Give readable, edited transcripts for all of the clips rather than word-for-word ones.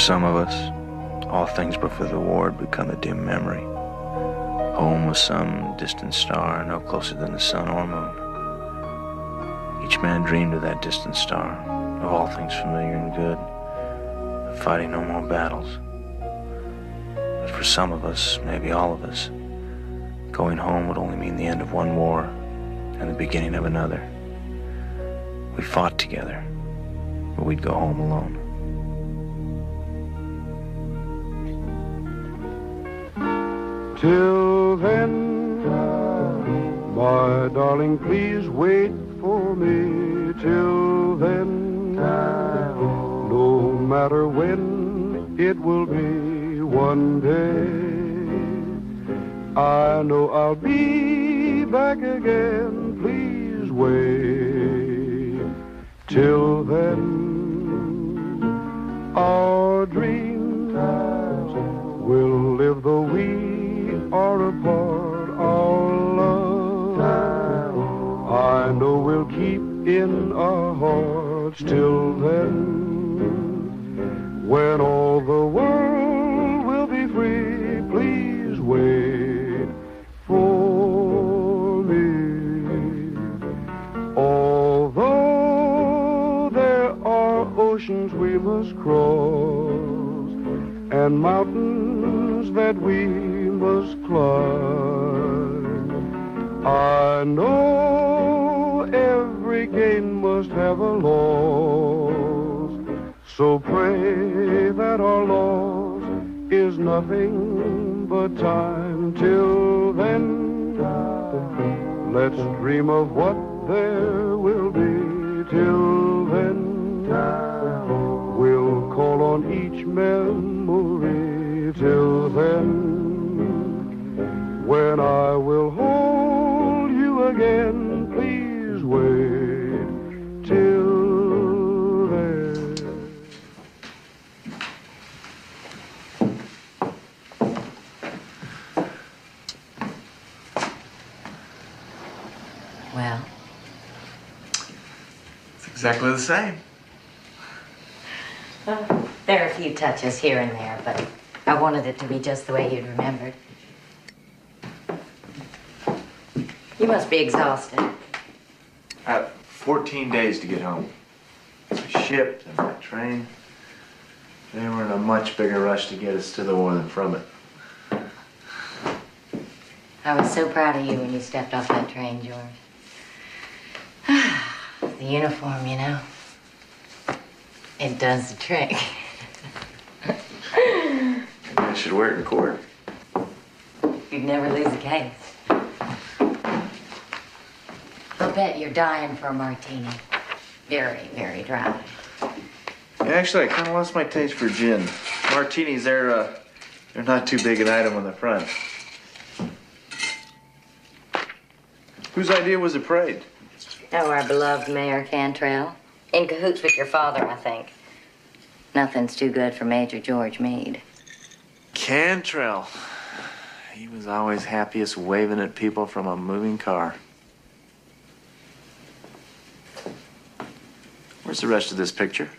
some of us, all things before the war had become a dim memory. Home was some distant star, no closer than the sun or moon. Each man dreamed of that distant star, of all things familiar and good, of fighting no more battles. But for some of us, maybe all of us, going home would only mean the end of one war and the beginning of another. We fought together, but we'd go home alone. Till then, my darling, please wait for me. Till then, no matter when it will be, one day I know I'll be back again. Please wait. Till then, our dreams will live though we are apart. Our love, I know we'll keep in our hearts. Till then, when all the world will be free, please wait for me. Although there are oceans we must cross and mountains that we must climb, I know every gain must have a loss. So pray that our loss is nothing but time. Till then, let's dream of what there will be. Till then, we'll call on each memory. Till then, when I will hold you again, please wait till then. Well, It's exactly the same. there are a few touches here and there, but I wanted it to be just the way you'd remembered. You must be exhausted. I have 14 days to get home. My ship and my train. They were in a much bigger rush to get us to the war than from it. I was so proud of you when you stepped off that train, George. The uniform, you know. It does the trick. Maybe I should wear it in court. You'd never lose a case. I'll bet you're dying for a martini. Very, very dry. Actually, I kind of lost my taste for gin. Martinis, they're not too big an item on the front. Whose idea was the parade? Oh, our beloved Mayor Cantrell. In cahoots with your father, I think. Nothing's too good for Major George Meade. Cantrell. He was always happiest waving at people from a moving car. Where's the rest of this picture?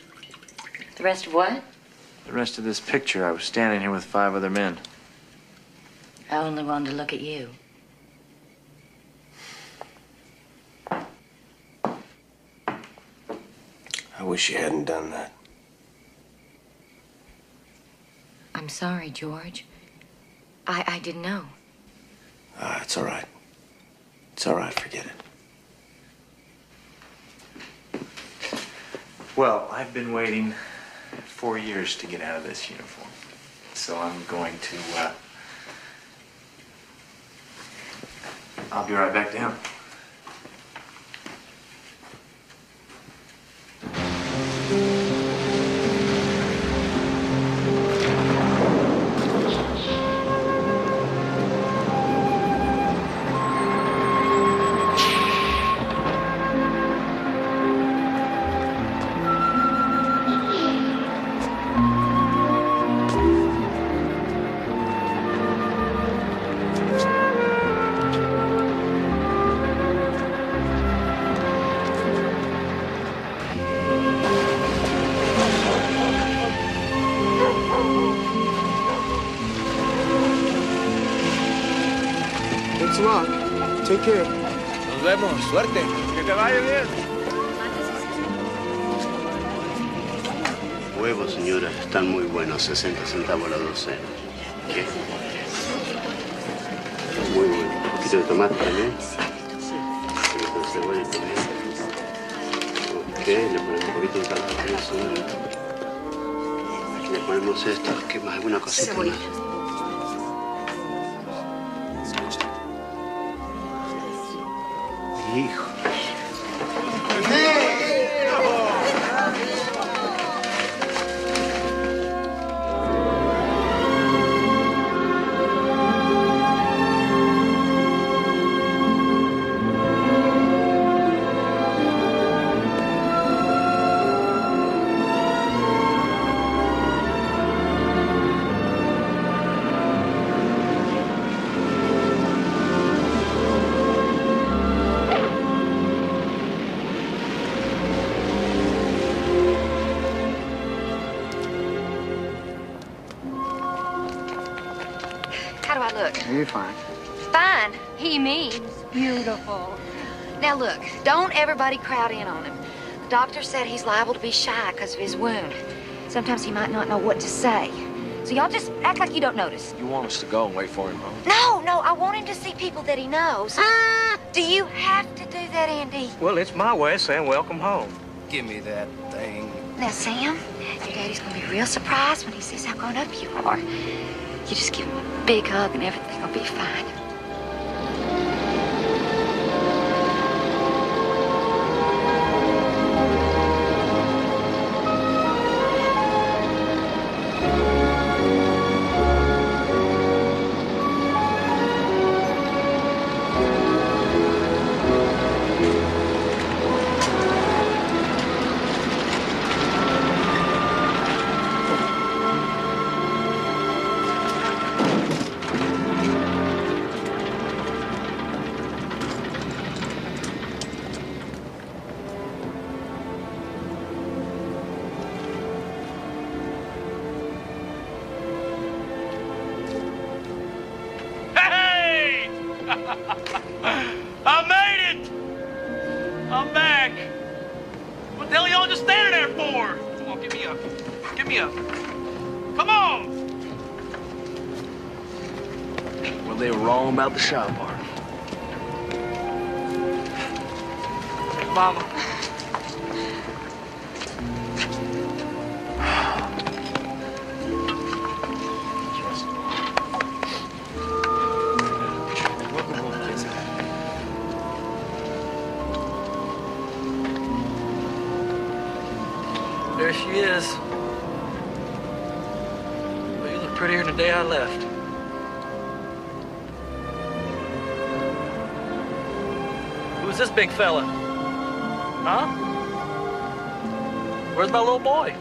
The rest of what? The rest of this picture. I was standing here with 5 other men. I only wanted to look at you. I wish you hadn't done that. I'm sorry, George. I didn't know. It's all right. It's all right, forget it. Well, I've been waiting 4 years to get out of this uniform. So I'm going to, I'll be right back down. Thanks a lot. Take care. Nos vemos. Suerte. Que te vaya bien. Huevos, señora, están muy buenos. 60 centavos la docena. ¿Qué? Muy bueno. ¿Un poquito de tomate también? Sí. Un poquito de cebolla y pimienta. Ok, le ponemos un poquito de ensalada de azul. Le ponemos esto. ¿Qué más? ¿Alguna cosita Cebolla. más? Hijo. How do I look? You're fine. Fine. He means beautiful. Now look, don't everybody crowd in on him. The doctor said he's liable to be shy because of his wound. Sometimes he might not know what to say. So y'all just act like you don't notice. You want us to go and wait for him, huh? No, I want him to see people that he knows. Do you have to do that, Andy? Well, it's my way of saying welcome home. Give me that thing. Now, Sam, your daddy's gonna be real surprised when he sees how grown up you are. You just give him a big hug and everything will be fine. I made it! I'm back. What the hell are y'all just standing there for? Come on, get me up. Get me up. Come on! Well, they were wrong about the shop part. Mama. There she is. Well, you look prettier than the day I left. Who's this big fella? Huh? Where's my little boy?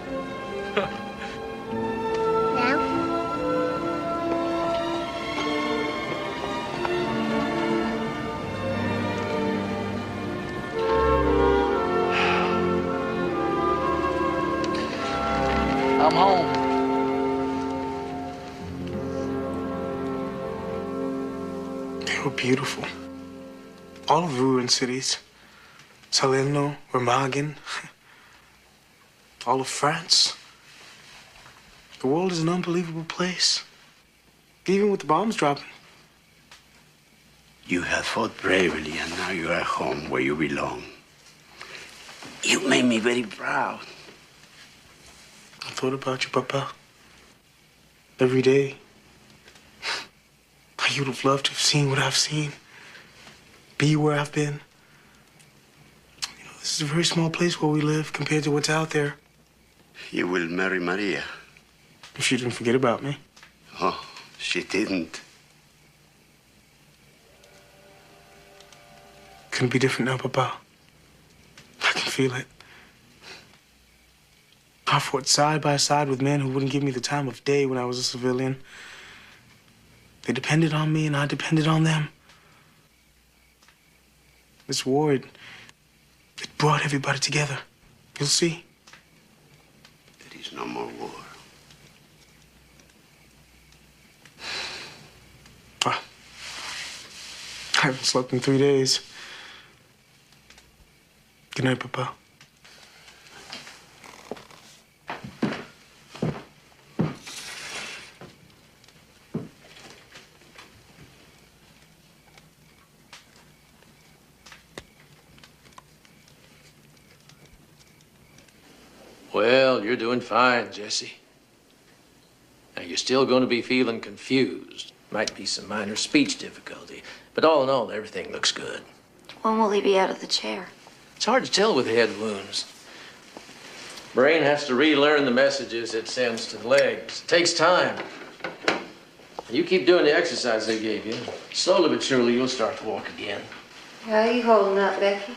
I'm home. They were beautiful. All of the ruined cities. Salerno, Remagen, all of France. The world is an unbelievable place. Even with the bombs dropping. You have fought bravely, and now you are home where you belong. You made me very proud. I thought about you, Papa. Every day. How you'd have loved to have seen what I've seen. Be where I've been. You know, this is a very small place where we live compared to what's out there. You will marry Maria. If she didn't forget about me. Oh, she didn't. Couldn't be different now, Papa. I can feel it. I fought side by side with men who wouldn't give me the time of day when I was a civilian. They depended on me, and I depended on them. This war, it brought everybody together. You'll see. There is no more war. Ah. I haven't slept in 3 days. Good night, Papa. Well, you're doing fine, Jesse. Now, you're still going to be feeling confused. Might be some minor speech difficulty. But all in all, everything looks good. When will he be out of the chair? It's hard to tell with head wounds. Brain has to relearn the messages it sends to the legs. It takes time. You keep doing the exercise they gave you. Slowly but surely, you'll start to walk again. How are you holding up, Becky?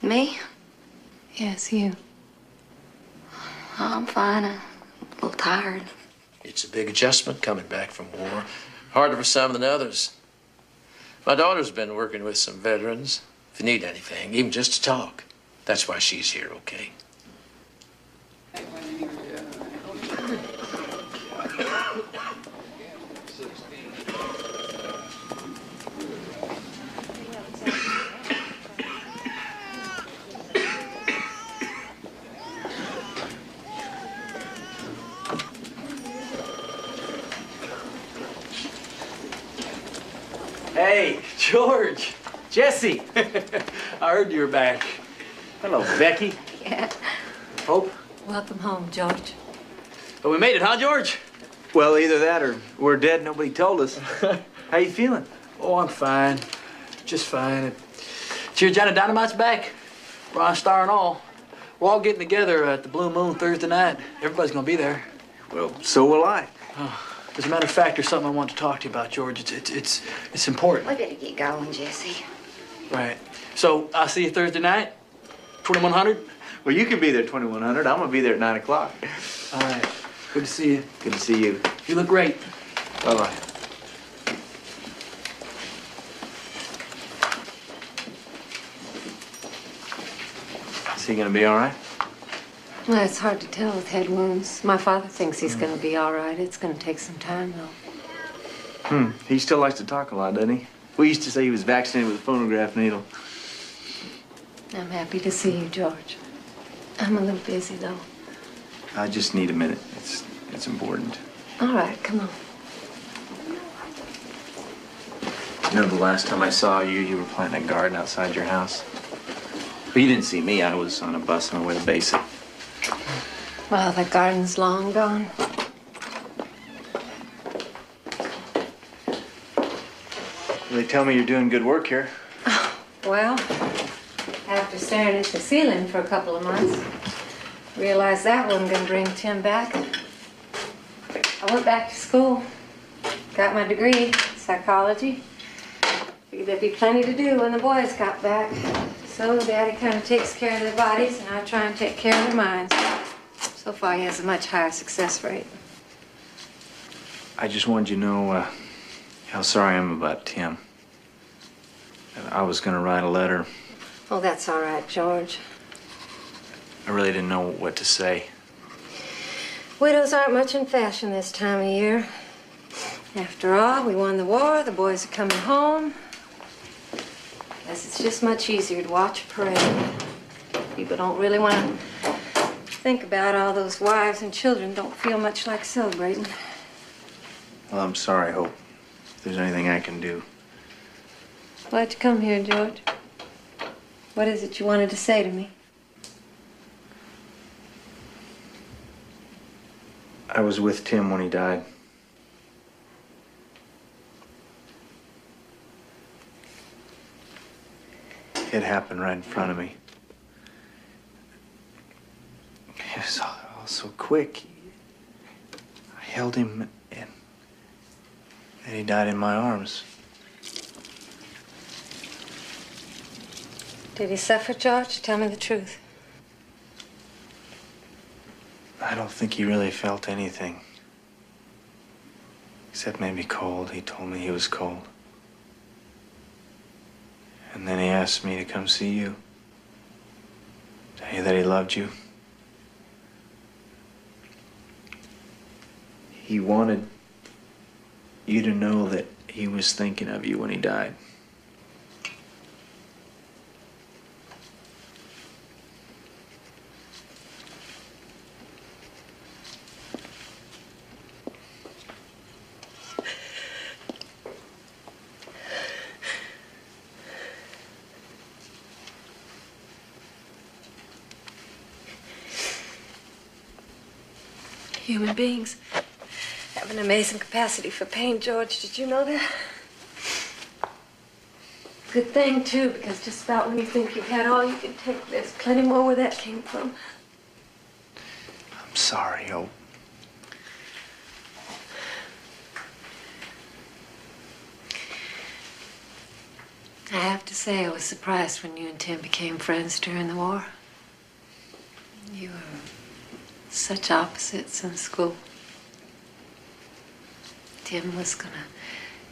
Me? Yes, you. Oh, I'm fine. I'm a little tired. It's a big adjustment coming back from war. Harder for some than others. My daughter's been working with some veterans. If you need anything, even just to talk, that's why she's here, okay? Hey, George. Jesse. I heard you were back. Hello, Becky. Yeah. Hope. Welcome home, George. Well, we made it, huh, George? Well, either that or we're dead, nobody told us. How you feeling? Oh, I'm fine. Just fine. Cheer Johnny Dynamite's back. Ron Star and all. We're all getting together at the Blue Moon Thursday night. Everybody's gonna be there. Well, so will I. As a matter of fact, there's something I want to talk to you about, George. It's important. We better get going, Jesse. Right. So I'll see you Thursday night, 2100. Well, you can be there 2100. I'm gonna be there at 9 o'clock. All right. Good to see you. Good to see you. You look great. Bye-bye. Is he gonna be all right? Well, it's hard to tell with head wounds. My father thinks he's going to be all right. It's going to take some time, though. He still likes to talk a lot, doesn't he? We used to say he was vaccinated with a phonograph needle. I'm happy to see you, George. I'm a little busy, though. I just need a minute. It's important. All right, come on. You know, the last time I saw you, you were planting a garden outside your house. But you didn't see me. I was on a bus on my way to basic. Well, the garden's long gone. They tell me you're doing good work here. Well, after staring at the ceiling for a couple of months, realized that wasn't going to bring Tim back. I went back to school, got my degree, psychology. Figured there'd be plenty to do when the boys got back. So Daddy kind of takes care of their bodies, and I try and take care of their minds. So far, he has a much higher success rate. I just wanted you to know how sorry I am about Tim. I was going to write a letter. Oh, that's all right, George. I really didn't know what to say. Widows aren't much in fashion this time of year. After all, we won the war, the boys are coming home. Guess it's just much easier to watch a parade. People don't really want to think about all those wives and children, don't feel much like celebrating. Well, I'm sorry, Hope. If there's anything I can do. Why'd you come here, George? What is it you wanted to say to me? I was with Tim when he died. It happened right in front of me. It was all so quick. I held him and he died in my arms. Did he suffer, George? Tell me the truth. I don't think he really felt anything. Except maybe cold. He told me he was cold. And then he asked me to come see you. Tell you that he loved you. He wanted you to know that he was thinking of you when he died. Human beings have an amazing capacity for pain, George. Did you know that? Good thing, too, because just about when you think you've had all you can take, there's plenty more where that came from. I'm sorry, Hope. I have to say I was surprised when you and Tim became friends during the war. You were such opposites in school. Tim was gonna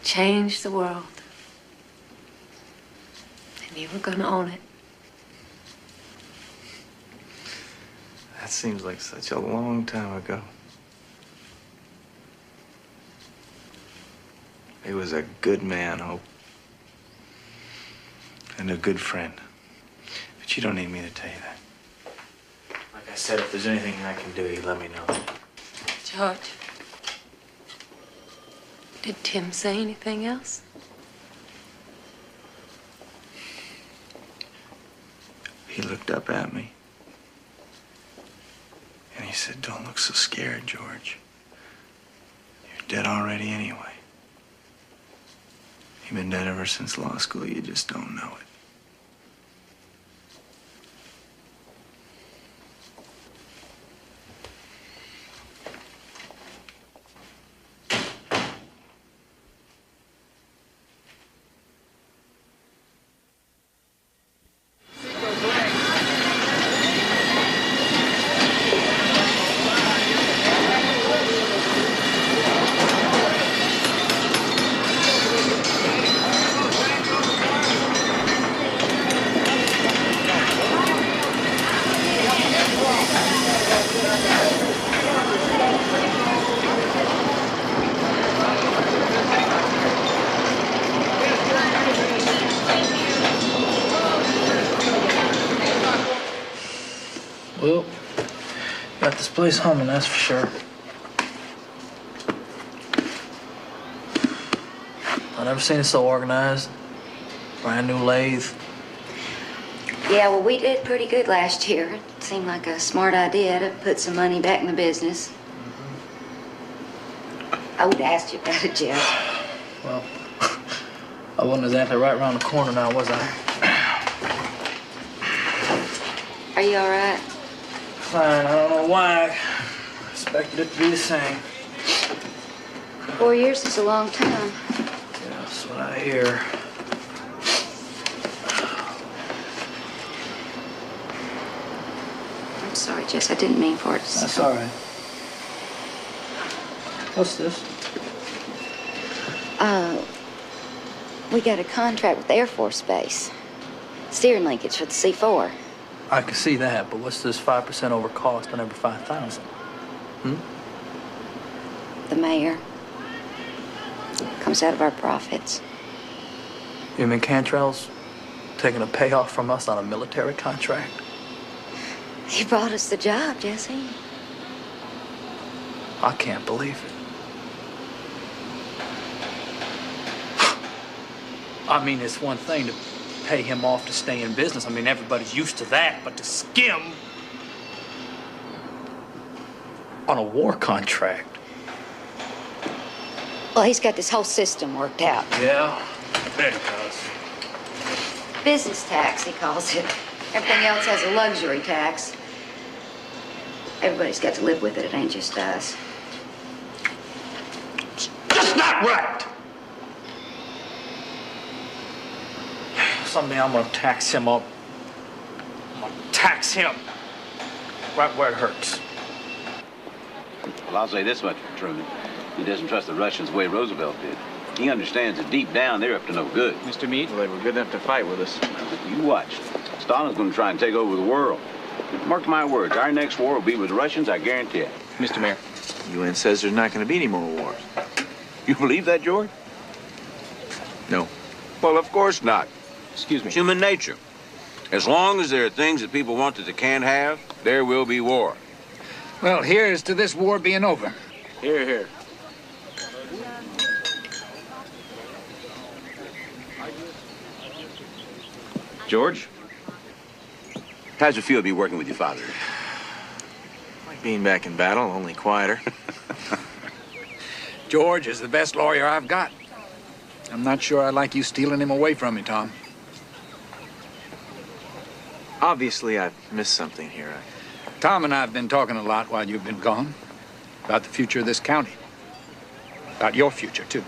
change the world. And you were gonna own it. That seems like such a long time ago. He was a good man, Hope. And a good friend. But you don't need me to tell you that. Like I said, if there's anything I can do, you let me know. George, did Tim say anything else? He looked up at me. And he said, "Don't look so scared, George. You're dead already anyway. You've been dead ever since law school. You just don't know it." Well, got this place humming, that's for sure. I've never seen it so organized. Brand new lathe. Yeah, well, we did pretty good last year. It seemed like a smart idea to put some money back in the business. I would have asked you about it, Jeff. Well, I wasn't exactly right around the corner now, was I? Are you all right? Fine, I don't know why. I expected it to be the same. 4 years is a long time. Yeah, that's what I hear. I'm sorry, Jess. I didn't mean for it to That's all right. What's this? We got a contract with Air Force Base. Steering linkage for the C4. I can see that, but what's this 5% over cost on every 5,000? The mayor. Comes out of our profits. You mean Cantrell's taking a payoff from us on a military contract? He brought us the job, Jesse. I can't believe it. I mean, it's one thing to pay him off to stay in business. I mean, everybody's used to that, but to skim on a war contract. Well, he's got this whole system worked out. Yeah, I bet he does. Business tax, he calls it. Everything else has a luxury tax. Everybody's got to live with it. It ain't just us. It's just not right. Someday I'm gonna tax him up. I'm gonna tax him right where it hurts. Well, I'll say this much for Truman. He doesn't trust the Russians the way Roosevelt did. He understands that deep down they're up to no good. Mr. Meade, well, they were good enough to fight with us. You watch. Stalin's going to try and take over the world. Mark my words, our next war will be with the Russians, I guarantee it. Mr. Mayor, UN says there's not going to be any more wars. You believe that, George? No. Well, of course not. Excuse me. It's human nature. As long as there are things that people want that they can't have, there will be war. Well, here's to this war being over. Here, here. George? How's it feel to be working with your father? being back in battle, only quieter. George is the best lawyer I've got. I'm not sure I like you stealing him away from me, Tom. Obviously, I've missed something here. Tom and I have been talking a lot while you've been gone. About the future of this county. About your future, too.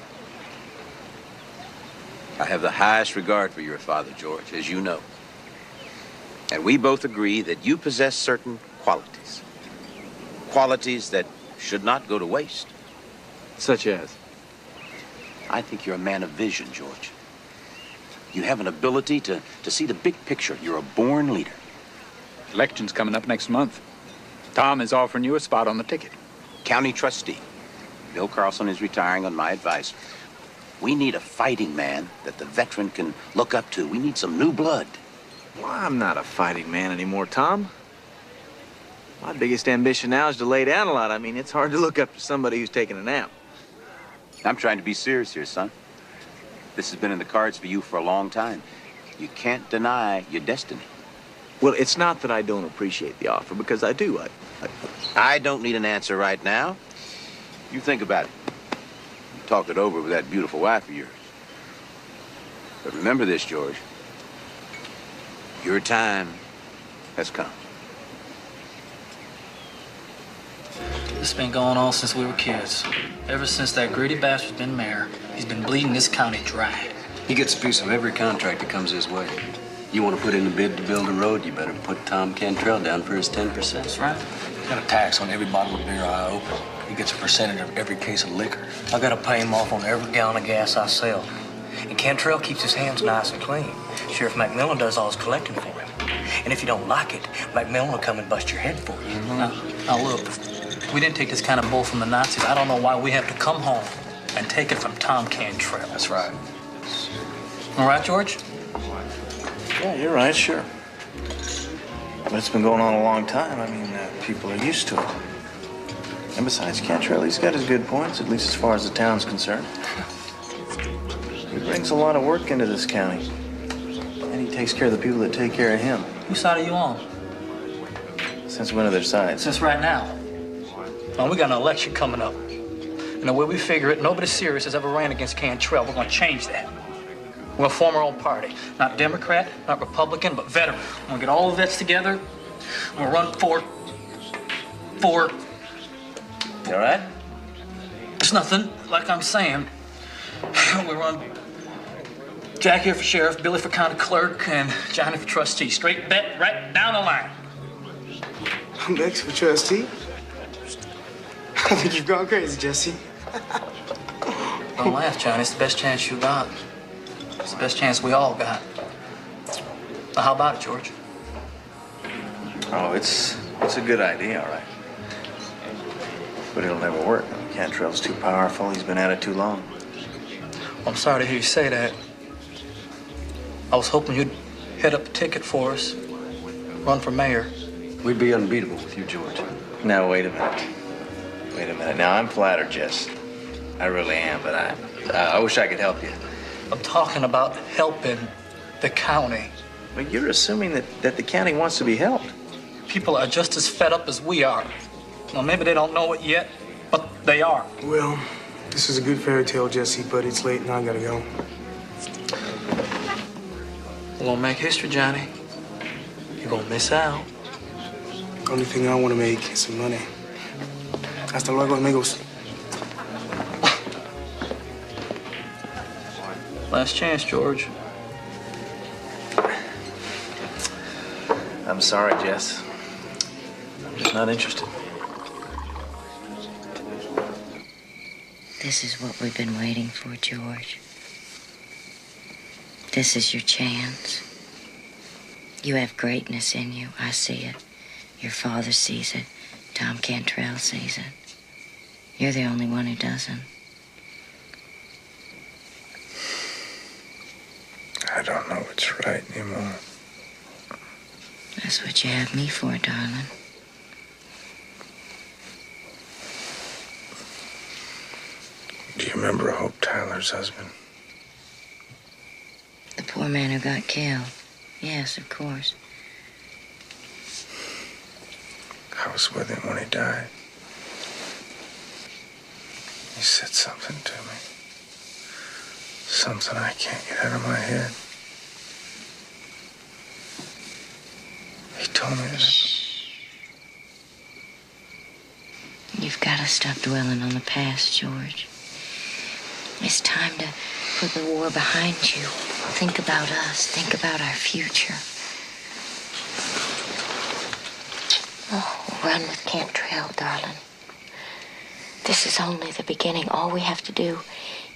I have the highest regard for your father, George, as you know. And we both agree that you possess certain qualities. Qualities that should not go to waste. Such as? I think you're a man of vision, George. You have an ability to see the big picture. You're a born leader. Election's coming up next month. Tom is offering you a spot on the ticket. County trustee. Bill Carlson is retiring on my advice. We need a fighting man that the veteran can look up to. We need some new blood. Well, I'm not a fighting man anymore, Tom. My biggest ambition now is to lay down a lot. I mean, it's hard to look up to somebody who's taking a nap. I'm trying to be serious here, son. This has been in the cards for you for a long time. You can't deny your destiny. Well, it's not that I don't appreciate the offer, because I do. I don't need an answer right now. You think about it. Talk it over with that beautiful wife of yours. But remember this, George. Your time has come. This has been going on since we were kids. Ever since that greedy bastard's been mayor, he's been bleeding this county dry. He gets a piece of every contract that comes his way. You want to put in a bid to build a road, you better put Tom Cantrell down for his 10%. That's right. Got a tax on every bottle of beer I open. He gets a percentage of every case of liquor. I gotta pay him off on every gallon of gas I sell. And Cantrell keeps his hands nice and clean. Sheriff McMillan does all his collecting for him. And if you don't like it, McMillan will come and bust your head for you. Now look, we didn't take this kind of bull from the Nazis. I don't know why we have to come home and take it from Tom Cantrell. That's right. All right, George? Yeah, you're right, sure. But it's been going on a long time. I mean, people are used to it. And besides, Cantrell, he's got his good points, at least as far as the town's concerned. He brings a lot of work into this county. And he takes care of the people that take care of him. Whose side are you on? Since when are their sides? Since right now. Well, we got an election coming up. And the way we figure it, nobody serious has ever ran against Cantrell. We're going to change that. We're going to form our own party. Not Democrat, not Republican, but veteran. We're going to get all the vets together. We're going to run for... You all right? It's nothing, like I'm saying. We run Jack here for sheriff, Billy for county clerk, and Johnny for trustee. Straight bet right down the line. I'm next for trustee. I think you've gone crazy, Jesse. Don't laugh, Johnny. It's the best chance you got. It's the best chance we all got. Now, how about it, George? Oh, it's a good idea, all right. But it'll never work. Cantrell's too powerful. He's been at it too long. Well, I'm sorry to hear you say that. I was hoping you'd head up a ticket for us, run for mayor. We'd be unbeatable with you, George. Now, wait a minute. Wait a minute. Now, I'm flattered, Jess. I really am, but I wish I could help you. I'm talking about helping the county. But you're assuming that the county wants to be helped. People are just as fed up as we are. Well, maybe they don't know it yet, but they are. Well, this is a good fairy tale, Jesse, but it's late and I gotta go. We're gonna make history, Johnny. You're gonna miss out. Only thing I wanna make is some money. Hasta luego, amigos. Last chance, George. I'm sorry, Jess. I'm just not interested. This is what we've been waiting for, George. This is your chance. You have greatness in you. I see it. Your father sees it. Tom Cantrell sees it. You're the only one who doesn't. I don't know what's right anymore. That's what you have me for, darling. Do you remember Hope Tyler's husband? The poor man who got killed. Yes, of course. I was with him when he died. He said something to me. Something I can't get out of my head. He told me that... You've got to stop dwelling on the past, George. It's time to put the war behind you. Think about us. Think about our future. Oh, run with Cantrell, darling. This is only the beginning. All we have to do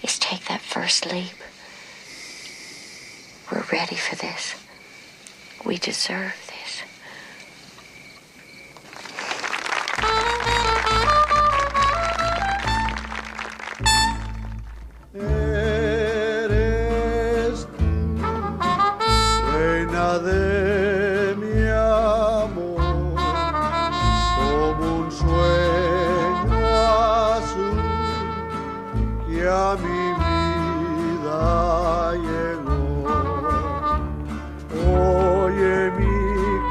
is take that first leap. We're ready for this. We deserve this. Eres tú, reina de mi amor, como un sueño azul que a mi vida llegó. Oye mi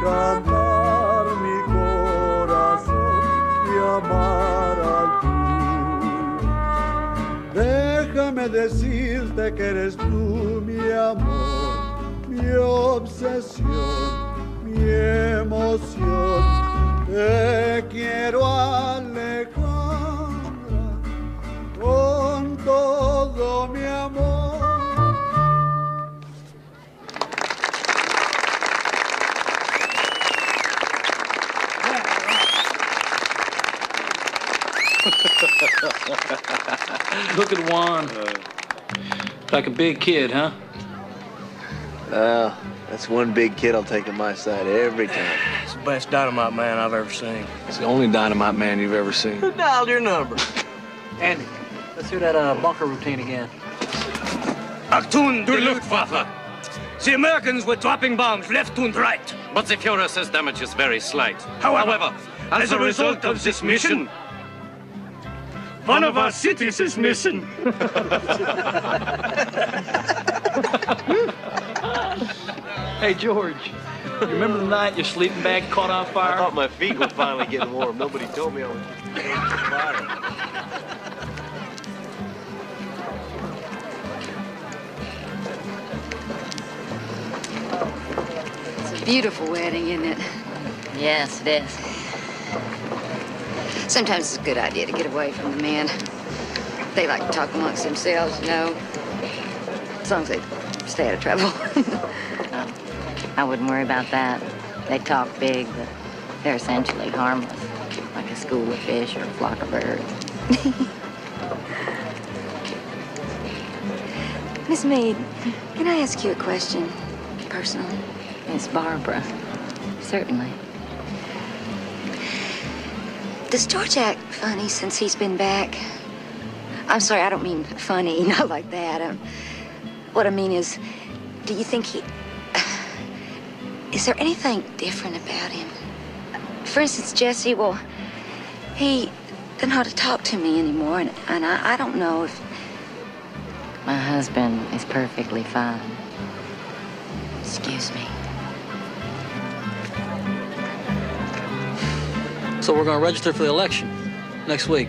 cantar, mi corazón, y amar al tuyo. Déjame decirte que eres tú mi amor, mi obsesión, mi emoción. Te quiero, Alejandra, con todo mi amor. Look at Juan. Like a big kid, huh? Well, that's one big kid I'll take on my side every time. It's the best dynamite man I've ever seen. It's the only dynamite man you've ever seen. Who dialed your number? Andy, let's hear that bunker routine again. Achtung, der Luftwaffe! The Americans were dropping bombs left and right. But the Fuhrer says damage is very slight. However, as a result of this mission, one of our cities is missing. Hey, George, you remember the night your sleeping bag caught on fire? I thought my feet were finally getting warm. Nobody told me I was getting on fire. It's a beautiful wedding, isn't it? Yes, it is. Sometimes it's a good idea to get away from the men. They like to talk amongst themselves, you know. As long as they stay out of trouble. I wouldn't worry about that. They talk big, but they're essentially harmless. Like a school of fish or a flock of birds. Miss Meade, can I ask you a question, personally? Miss Barbara. Certainly. Does George act funny since he's been back? I'm sorry, I don't mean funny, not like that. What I mean is, do you think he... Is there anything different about him? For instance, Jesse, well, he doesn't know how to talk to me anymore, and I don't know if... My husband is perfectly fine. Excuse me. So we're going to register for the election next week.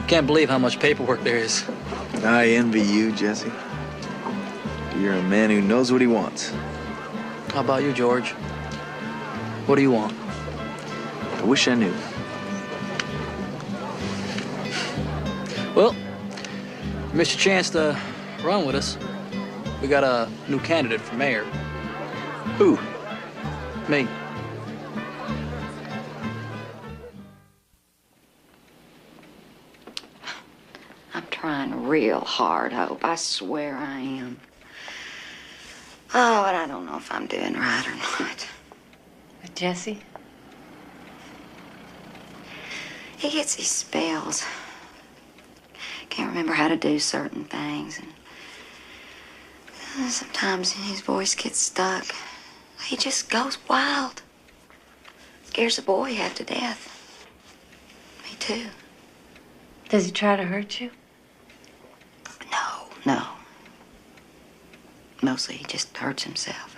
Can't believe how much paperwork there is. I envy you, Jesse. You're a man who knows what he wants. How about you, George? What do you want? I wish I knew. Well, you missed your chance to run with us. We got a new candidate for mayor. Who? Me. I'm trying real hard, Hope. I swear I am. Oh, but I don't know if I'm doing right or not. But Jesse? He gets these spells. Can't remember how to do certain things. And sometimes his voice gets stuck. He just goes wild. Scares the boy half to death. Me too. Does he try to hurt you? No. Mostly he just hurts himself.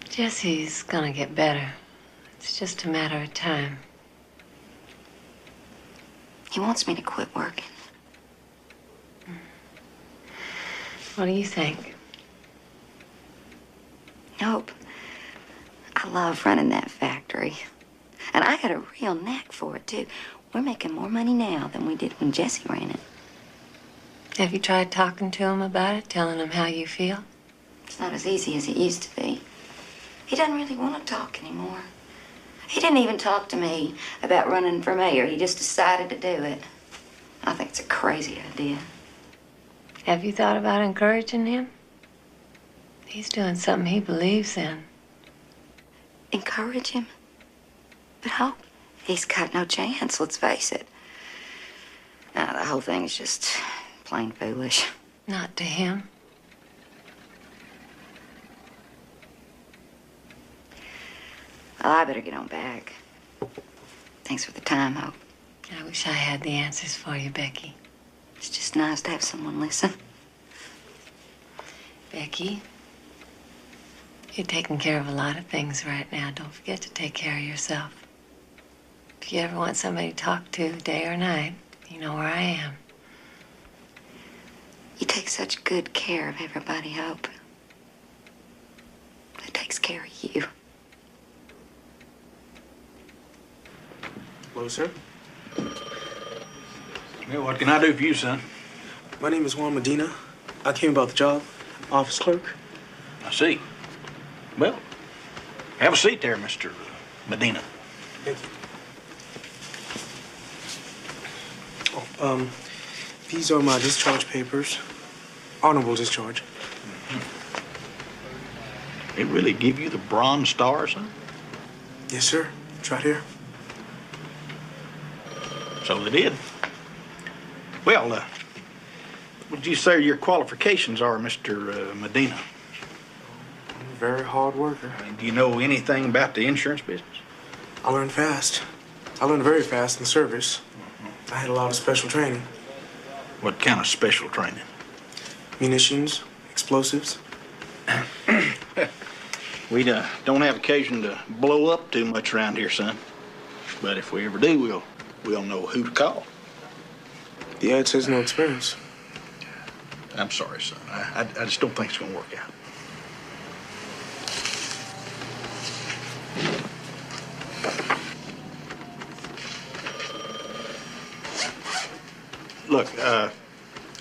Jesse's gonna get better. It's just a matter of time. He wants me to quit working. What do you think? Nope. I love running that factory. And I got a real knack for it, too. We're making more money now than we did when Jesse ran it. Have you tried talking to him about it, telling him how you feel? It's not as easy as it used to be. He doesn't really want to talk anymore. He didn't even talk to me about running for mayor. He just decided to do it. I think it's a crazy idea. Have you thought about encouraging him? He's doing something he believes in. Encourage him? But how? He's got no chance, let's face it. Now, the whole thing's just plain foolish. Not to him. Well, I better get on back. Thanks for the time, Hope. I wish I had the answers for you, Becky. It's just nice to have someone listen. Becky, you're taking care of a lot of things right now. Don't forget to take care of yourself. If you ever want somebody to talk to, day or night, you know where I am. You take such good care of everybody, Hope. That takes care of you. Hello, sir. Well, what can I do for you, son? My name is Juan Medina. I came about the job, office clerk. I see. Well, have a seat there, Mr. Medina. Thank you. These are my discharge papers. Honorable discharge. They really give you the Bronze Star, son? Yes, sir. It's right here. So they did. Well, what would you say your qualifications are, Mr. Medina? I'm a very hard worker. Do you know anything about the insurance business? I learned fast. I learned very fast in service. I had a lot of special training. What kind of special training? Munitions, explosives. We don't have occasion to blow up too much around here, son. But if we ever do, we'll know who to call. The ad says no experience. I'm sorry, son. I just don't think it's going to work out. Look,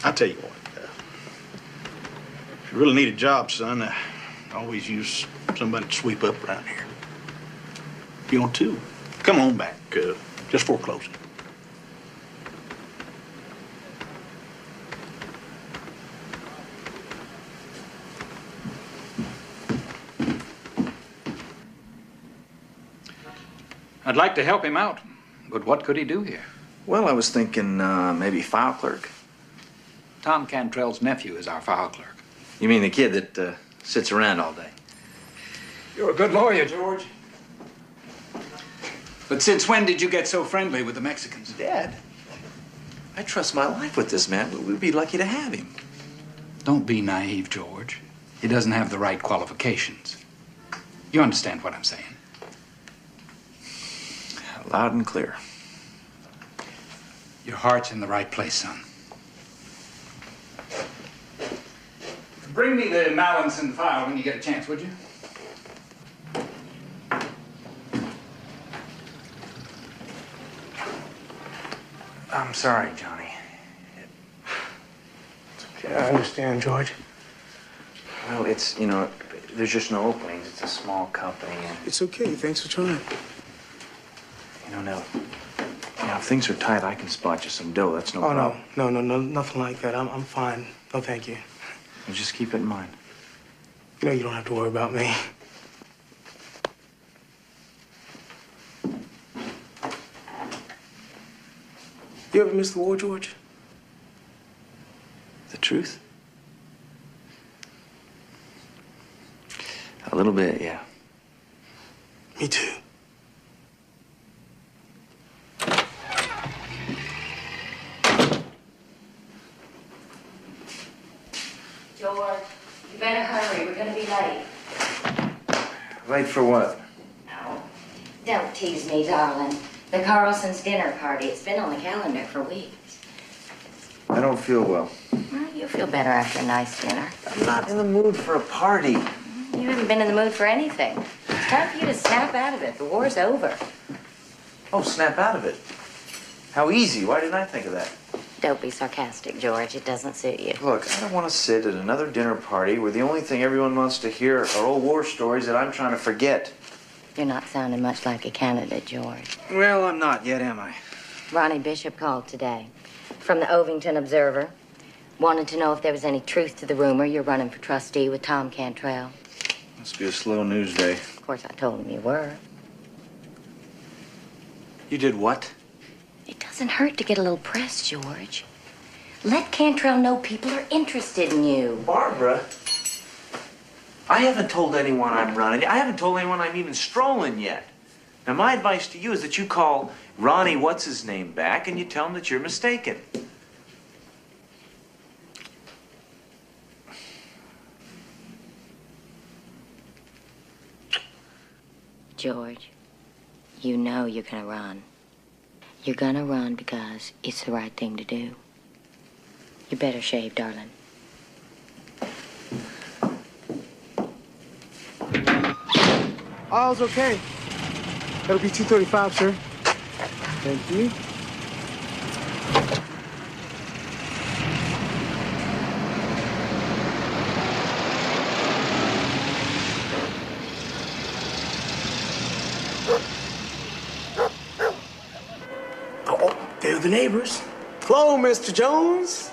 I'll tell you what. If you really need a job, son, always use somebody to sweep up around here. If you want to, come on back, just for closing. I'd like to help him out, but what could he do here? Well, I was thinking maybe file clerk. Tom Cantrell's nephew is our file clerk. You mean the kid that sits around all day? You're a good lawyer, George. But since when did you get so friendly with the Mexicans? Dad, I trust my life with this man. We'd be lucky to have him. Don't be naive, George. He doesn't have the right qualifications. You understand what I'm saying? Loud and clear. Your heart's in the right place, son. Bring me the Mallinson file when you get a chance, would you? I'm sorry, Johnny. It's okay. I understand, George. Well, it's, you know, there's just no openings. It's a small company and... It's okay. Thanks for trying. You know, now, if things are tight, I can spot you some dough. That's no problem. No, nothing like that. I'm fine. No, thank you. Well, just keep it in mind. You know you don't have to worry about me. You ever miss the war, George? The truth? A little bit, yeah. Me too. George, you better hurry. We're gonna be late. Late for what? No. Don't tease me, darling. The Carlson's dinner party. It's been on the calendar for weeks. I don't feel well. Well, you'll feel better after a nice dinner. I'm not in the mood for a party. You haven't been in the mood for anything. It's time for you to snap out of it. The war's over. Oh, snap out of it. How easy. Why didn't I think of that? Don't be sarcastic, George. It doesn't suit you. Look, I don't want to sit at another dinner party where the only thing everyone wants to hear are old war stories that I'm trying to forget. You're not sounding much like a candidate, George. Well, I'm not yet, am I? Ronnie Bishop called today from the Ovington Observer. Wanted to know if there was any truth to the rumor you're running for trustee with Tom Cantrell. Must be a slow news day. Of course, I told him you were. You did what? It doesn't hurt to get a little press, George. Let Cantrell know people are interested in you. Barbara, I haven't told anyone I'm running. I haven't told anyone I'm even strolling yet. Now, my advice to you is that you call Ronnie What's-His-Name back and you tell him that you're mistaken. George, you know you're gonna run. You're gonna run because it's the right thing to do. You better shave, darling. All's okay. That'll be 235, sir. Thank you. Oh, they're the neighbors. Hello, Mr. Jones.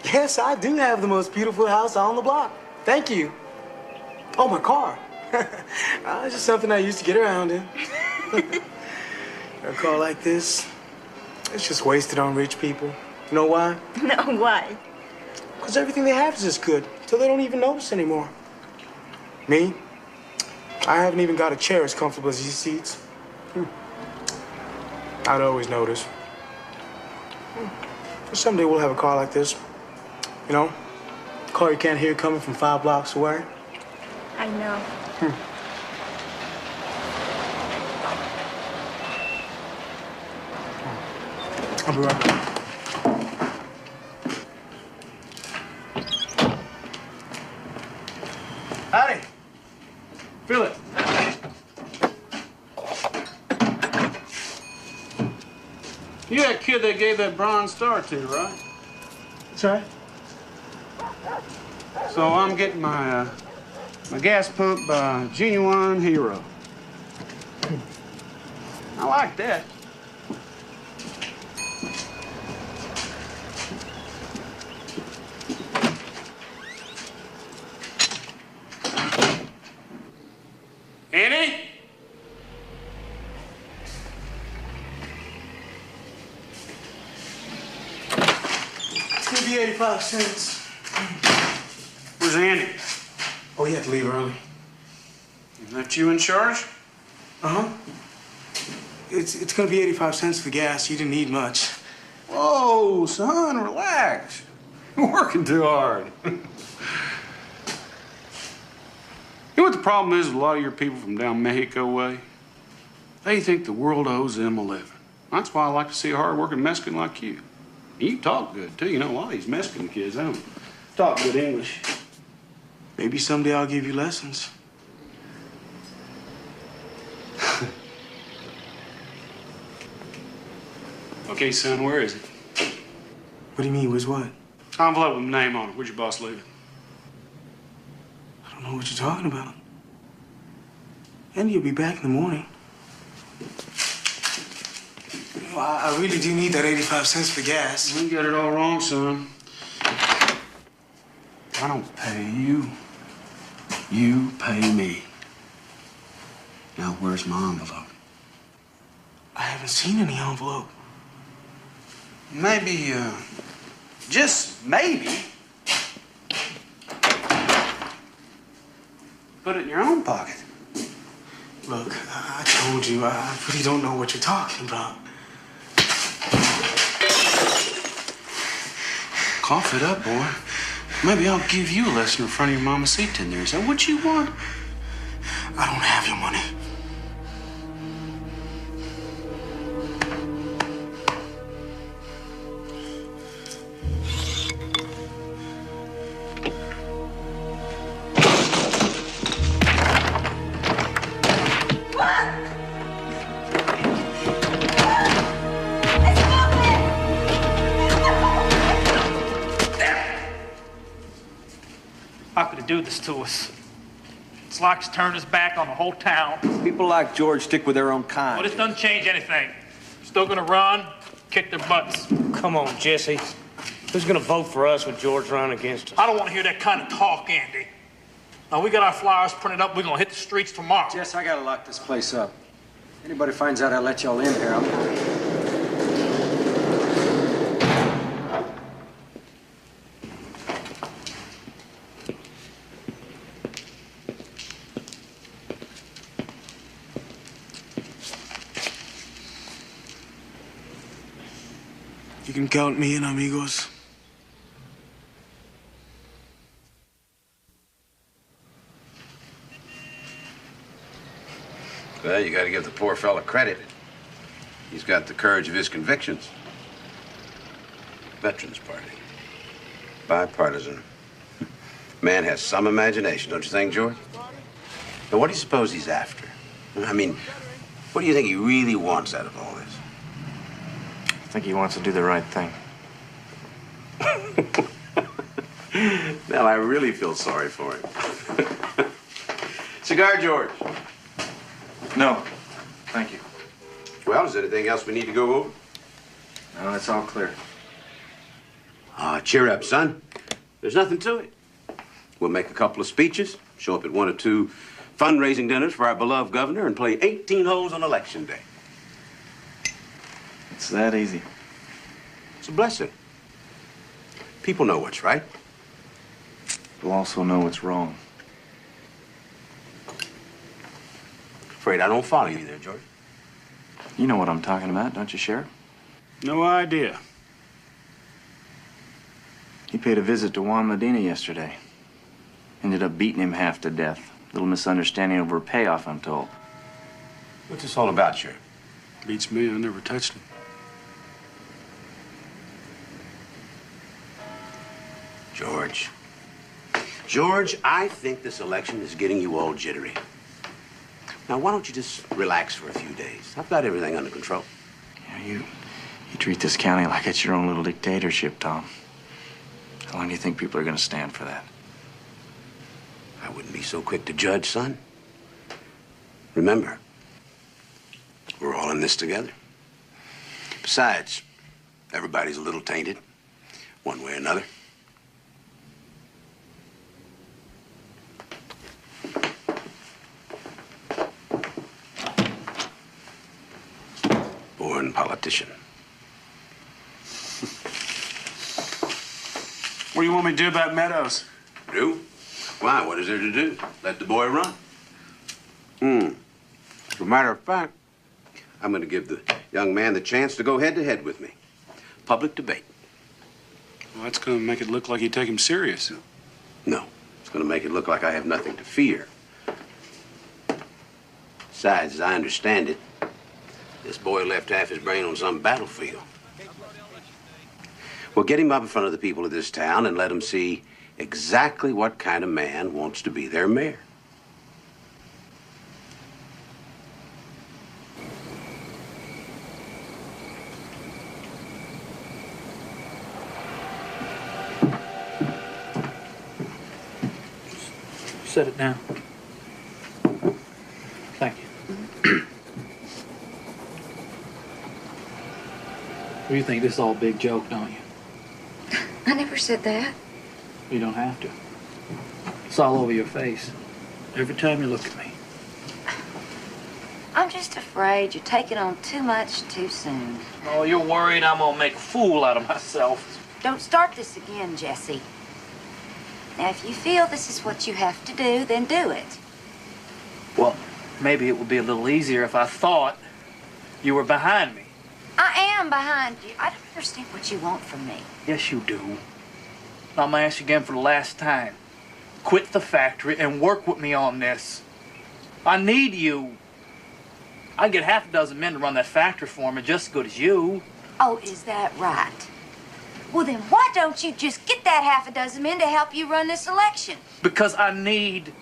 Yes, I do have the most beautiful house on the block. Thank you. Oh, my car. It's just something I used to get around in. A car like this, it's just wasted on rich people. You know why? No, why? Because everything they have is just good, till they don't even notice anymore. Me, I haven't even got a chair as comfortable as these seats. I'd always notice. Someday we'll have a car like this. You know, a car you can't hear coming from 5 blocks away. I know. I'll be right back. Howdy. Feel it. You that kid they gave that bronze star to, right? That's right. So I'm getting my gas pump by Genuine Hero. I like that. Annie? It's gonna be 85 cents. Where's Andy? Oh, he had to leave early. Left you in charge? Uh-huh. It's gonna be 85 cents for gas. You didn't need much. Whoa, son, relax. You're working too hard. You know what the problem is with a lot of your people from down Mexico way? They think the world owes them a living. That's why I like to see a hard-working Mexican like you. You talk good, too. You know, a lot of these Mexican kids, they don't talk good English. Maybe someday I'll give you lessons. Okay, son, where is it? What do you mean, where's what? Envelope with a name on it. Where'd your boss leave it? I don't know what you're talking about. Andy will be back in the morning. You know, I really do need that 85 cents for gas. You got it all wrong, son. I don't pay you. You pay me. Now, where's my envelope? I haven't seen any envelope. Maybe, just maybe, put it in your own pocket. Look, I told you, I really don't know what you're talking about. Cough it up, boy. Maybe I'll give you a lesson in front of your mamacita in there. Is that what you want? I don't have your money. How could he do this to us? It's like he's turned his back on the whole town. People like George stick with their own kind. Well, this doesn't change anything. Still gonna run, kick their butts. Come on, Jesse. Who's gonna vote for us with George running against us? I don't want to hear that kind of talk, Andy. Now, we got our flyers printed up. We're gonna hit the streets tomorrow. Jess, I gotta lock this place up. Anybody finds out I let y'all in here, You can count me in, amigos. Well, you got to give the poor fella credit. He's got the courage of his convictions. Veterans Party. Bipartisan. Man has some imagination, don't you think, George? Now, what do you suppose he's after? I mean, what do you think he really wants out of all this? I think he wants to do the right thing. Now, I really feel sorry for him. Cigar, George? No, thank you. Well, is there anything else we need to go over? No, it's all clear. Cheer up, son. There's nothing to it. We'll make a couple of speeches, show up at 1 or 2 fundraising dinners for our beloved governor, and play 18 holes on Election Day. It's that easy. It's a blessing. People know what's right. They'll also know what's wrong. Afraid I don't follow you there, George. You know what I'm talking about, don't you, Sheriff? No idea. He paid a visit to Juan Medina yesterday. Ended up beating him half to death. Little misunderstanding over a payoff, I'm told. What's this all about, Sheriff? Beats me. I never touched him. George, I think this election is getting you all jittery. Now, why don't you just relax for a few days? I've got everything under control. Yeah, you treat this county like it's your own little dictatorship, Tom. How long do you think people are going to stand for that? I wouldn't be so quick to judge, son. Remember, we're all in this together. Besides, everybody's a little tainted, one way or another. Born politician. What do you want me to do about Meadows? Do? Why? What is there to do? Let the boy run. As a matter of fact, I'm going to give the young man the chance to go head-to-head with me. Public debate. Well, that's going to make it look like you take him serious. No. It's going to make it look like I have nothing to fear. Besides, as I understand it, this boy left half his brain on some battlefield. Well, get him up in front of the people of this town and let him see exactly what kind of man wants to be their mayor. Set it down. Thank you. You think this is all a big joke, don't you? I never said that. You don't have to. It's all over your face. Every time you look at me. I'm just afraid you're taking on too much too soon. Oh, you're worried I'm gonna make a fool out of myself. Don't start this again, Jesse. Now, if you feel this is what you have to do, then do it. Well, maybe it would be a little easier if I thought you were behind me. I am behind you. I don't understand what you want from me. Yes, you do. I'm gonna ask you again for the last time. Quit the factory and work with me on this. I need you. I'd get half a dozen men to run that factory for me just as good as you. Oh, is that right? Well, then why don't you just get that half a dozen men to help you run this election? Because I need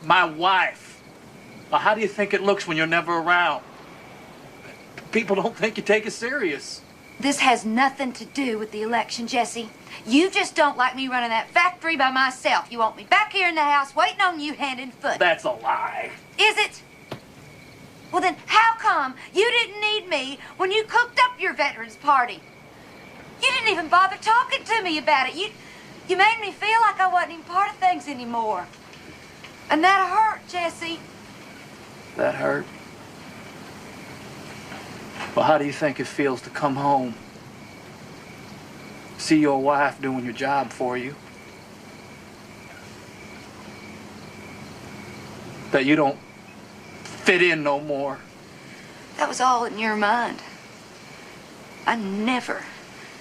my wife. Now, how do you think it looks when you're never around? People don't think you take it serious. This has nothing to do with the election, Jesse. You just don't like me running that factory by myself. You want me back here in the house waiting on you hand and foot. That's a lie. Is it? Well, then how come you didn't need me when you cooked up your veterans party? You didn't even bother talking to me about it. You made me feel like I wasn't even part of things anymore. And that hurt, Jesse. That hurt? Well, how do you think it feels to come home, see your wife doing your job for you, that you don't fit in no more? That was all in your mind. I never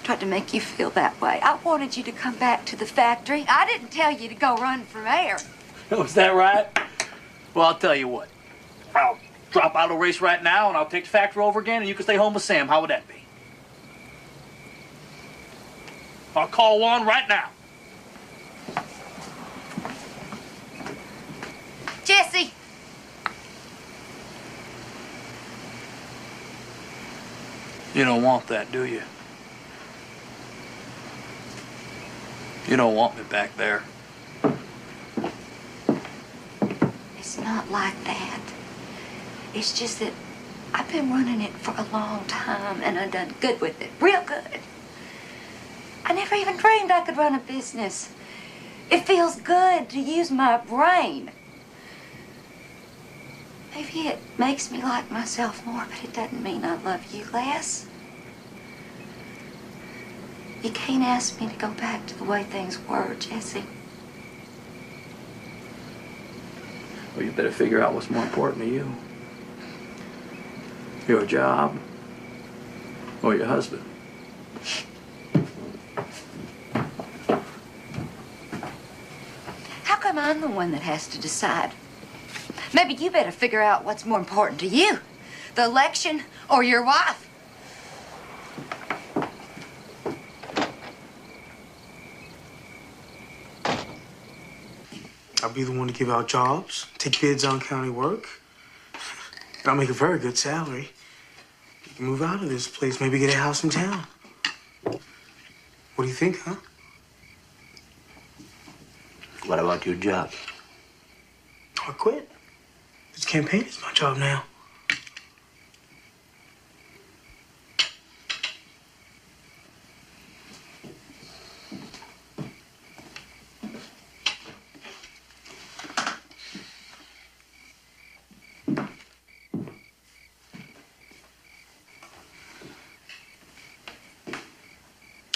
tried to make you feel that way. I wanted you to come back to the factory. I didn't tell you to go run for mayor. Was that right? Well, I'll tell you what. I'll drop out of the race right now, and I'll take the factory over again, and you can stay home with Sam. How would that be? I'll call Juan right now. Jesse! You don't want that, do you? You don't want me back there. It's not like that. It's just that I've been running it for a long time, and I've done good with it. Real good. I never even dreamed I could run a business. It feels good to use my brain. Maybe it makes me like myself more, but it doesn't mean I love you less. You can't ask me to go back to the way things were, Jesse. Well, you better figure out what's more important to you. Your job or your husband. How come I'm the one that has to decide? Maybe you better figure out what's more important to you. The election or your wife. I'll be the one to give out jobs, take bids on county work. And I'll make a very good salary. You can move out of this place, maybe get a house in town. What do you think, huh? What about your job? I quit. This campaign is my job now.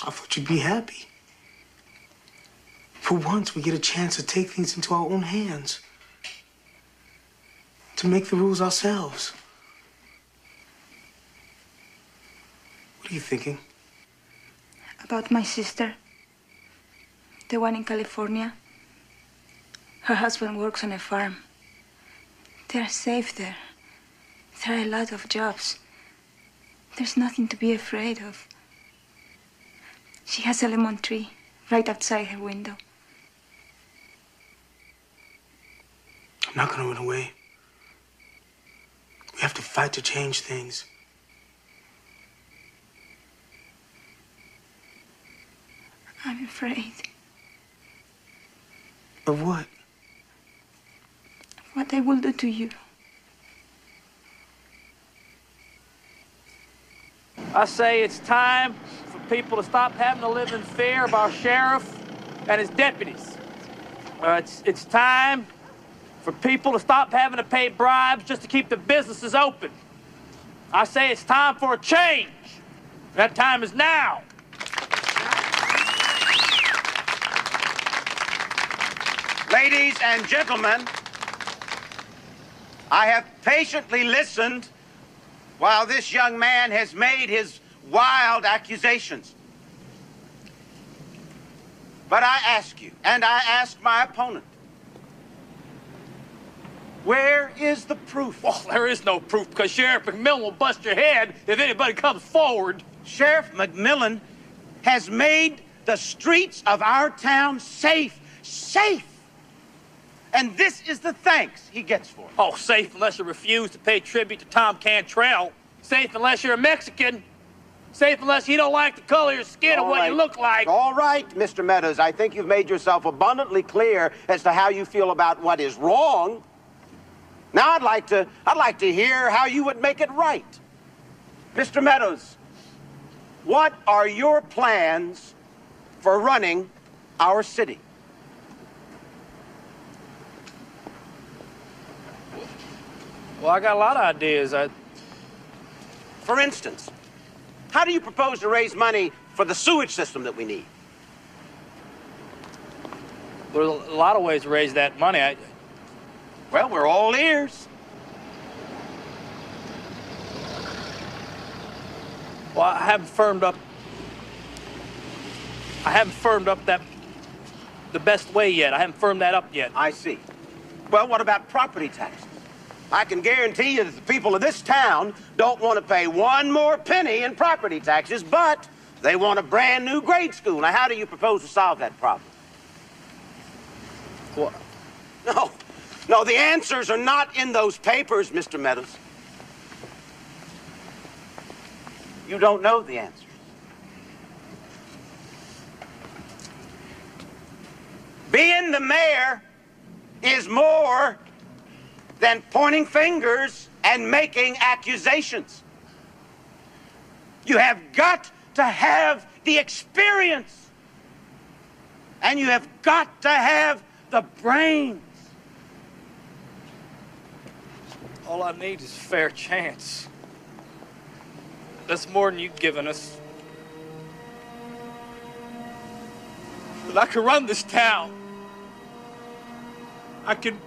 I thought you'd be happy. For once, we get a chance to take things into our own hands. To make the rules ourselves. What are you thinking? About my sister, the one in California. Her husband works on a farm. They're safe there. There are a lot of jobs. There's nothing to be afraid of. She has a lemon tree right outside her window. I'm not gonna run away. We have to fight to change things. I'm afraid. Of what? What they will do to you. I say it's time for people to stop having to live in fear of our sheriff and his deputies. It's time for people to stop having to pay bribes just to keep the businesses open. I say it's time for a change. That time is now. Ladies and gentlemen, I have patiently listened while this young man has made his wild accusations. But I ask you, and I ask my opponent, where is the proof? Well, there is no proof because Sheriff McMillan will bust your head if anybody comes forward. Sheriff McMillan has made the streets of our town safe. Safe! And this is the thanks he gets for it. Oh, safe unless you refuse to pay tribute to Tom Cantrell. Safe unless you're a Mexican. Safe unless you don't like the color of your skin or what you look like. All right, Mr. Meadows. I think you've made yourself abundantly clear as to how you feel about what is wrong. Now I'd like to hear how you would make it right. Mr. Meadows, what are your plans for running our city? Well, I got a lot of ideas. For instance, how do you propose to raise money for the sewage system that we need? There's a lot of ways to raise that money. Well, we're all ears. Well, I haven't firmed up that the best way yet. I haven't firmed that up yet. I see. Well, what about property taxes? I can guarantee you that the people of this town don't want to pay one more penny in property taxes, but they want a brand new grade school. Now, how do you propose to solve that problem? What? No, the answers are not in those papers, Mr. Meadows. You don't know the answers. Being the mayor is more than pointing fingers and making accusations. You have got to have the experience. And you have got to have the brains. All I need is a fair chance. That's more than you've given us. But I can run this town. I can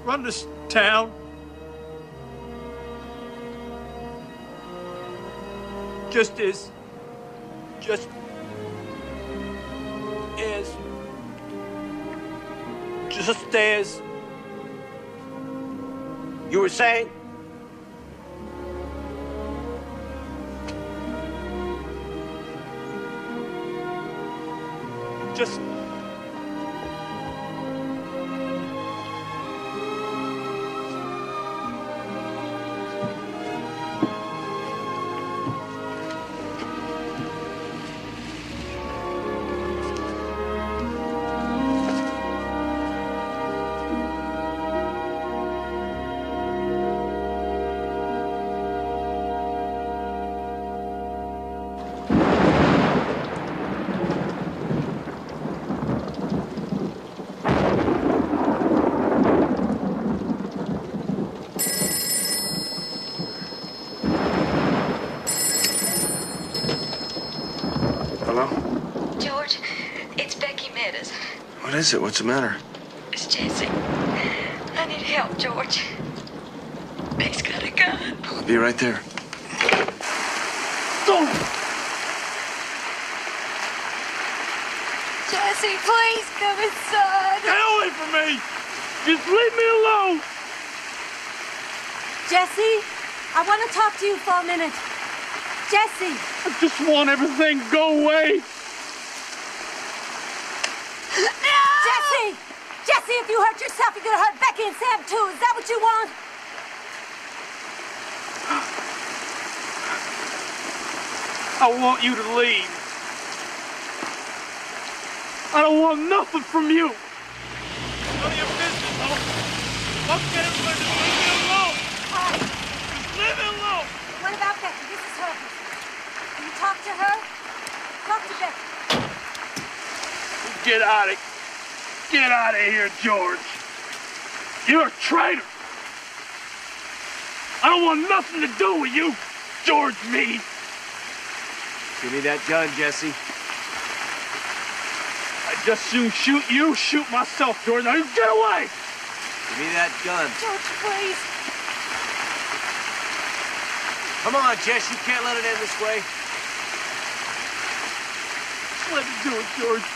run this town. Just as you were saying? Just What is it? What's the matter? It's Jesse. I need help, George. He's got a gun. I'll be right there. Jesse, please come inside. Get away from me! Just leave me alone! Jesse, I want to talk to you for a minute. Jesse! I just want everything to go away. No! Jesse! Jesse, if you hurt yourself, you're gonna hurt Becky and Sam too. Is that what you want? I want you to leave. I don't want nothing from you. None of your business, huh? Fuck everybody, just leave me alone. Just leave me alone. What about Becky? This is her. Can you talk to her? Talk to Becky. Get out of here, George. You're a traitor. I don't want nothing to do with you, George Meade. Give me that gun, Jesse. I'd just soon shoot you, shoot myself, George. Now you get away. Give me that gun. George, please. Come on, Jess. You can't let it end this way. Just let me do it, George.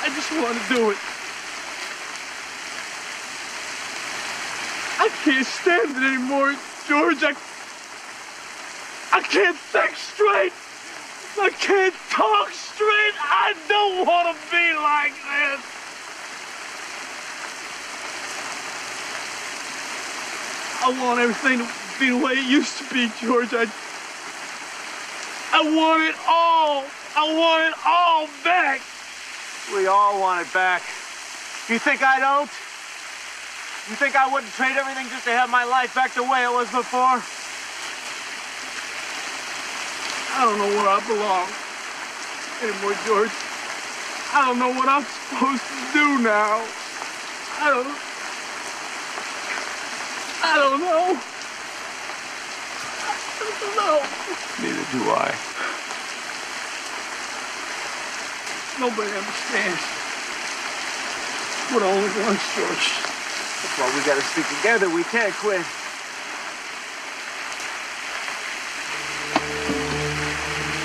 I just want to do it. I can't stand it anymore, George. I can't think straight. I can't talk straight. I don't want to be like this. I want everything to be the way it used to be, George. I I want it all. I want it all back. We all want it back. You think I don't? You think I wouldn't trade everything just to have my life back the way it was before? I don't know where I belong anymore, George. I don't know what I'm supposed to do now. I don't know. Neither do I. Nobody understands. We're the only ones, George. That's why we gotta stick together. We can't quit.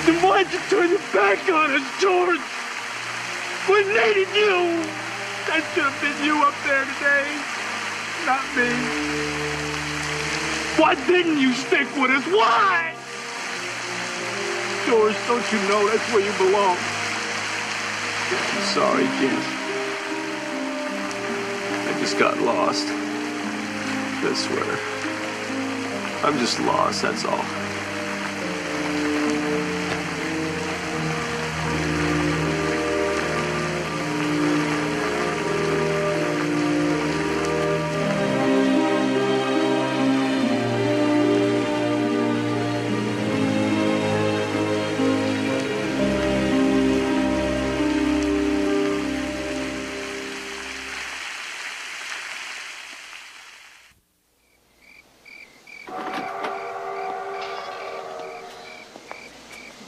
Then why'd you turn your back on us, George? We needed you. That should have been you up there today, not me. Why didn't you stick with us? Why? George, don't you know that's where you belong? I'm sorry, Jess. I just got lost. I swear. I'm just lost, that's all.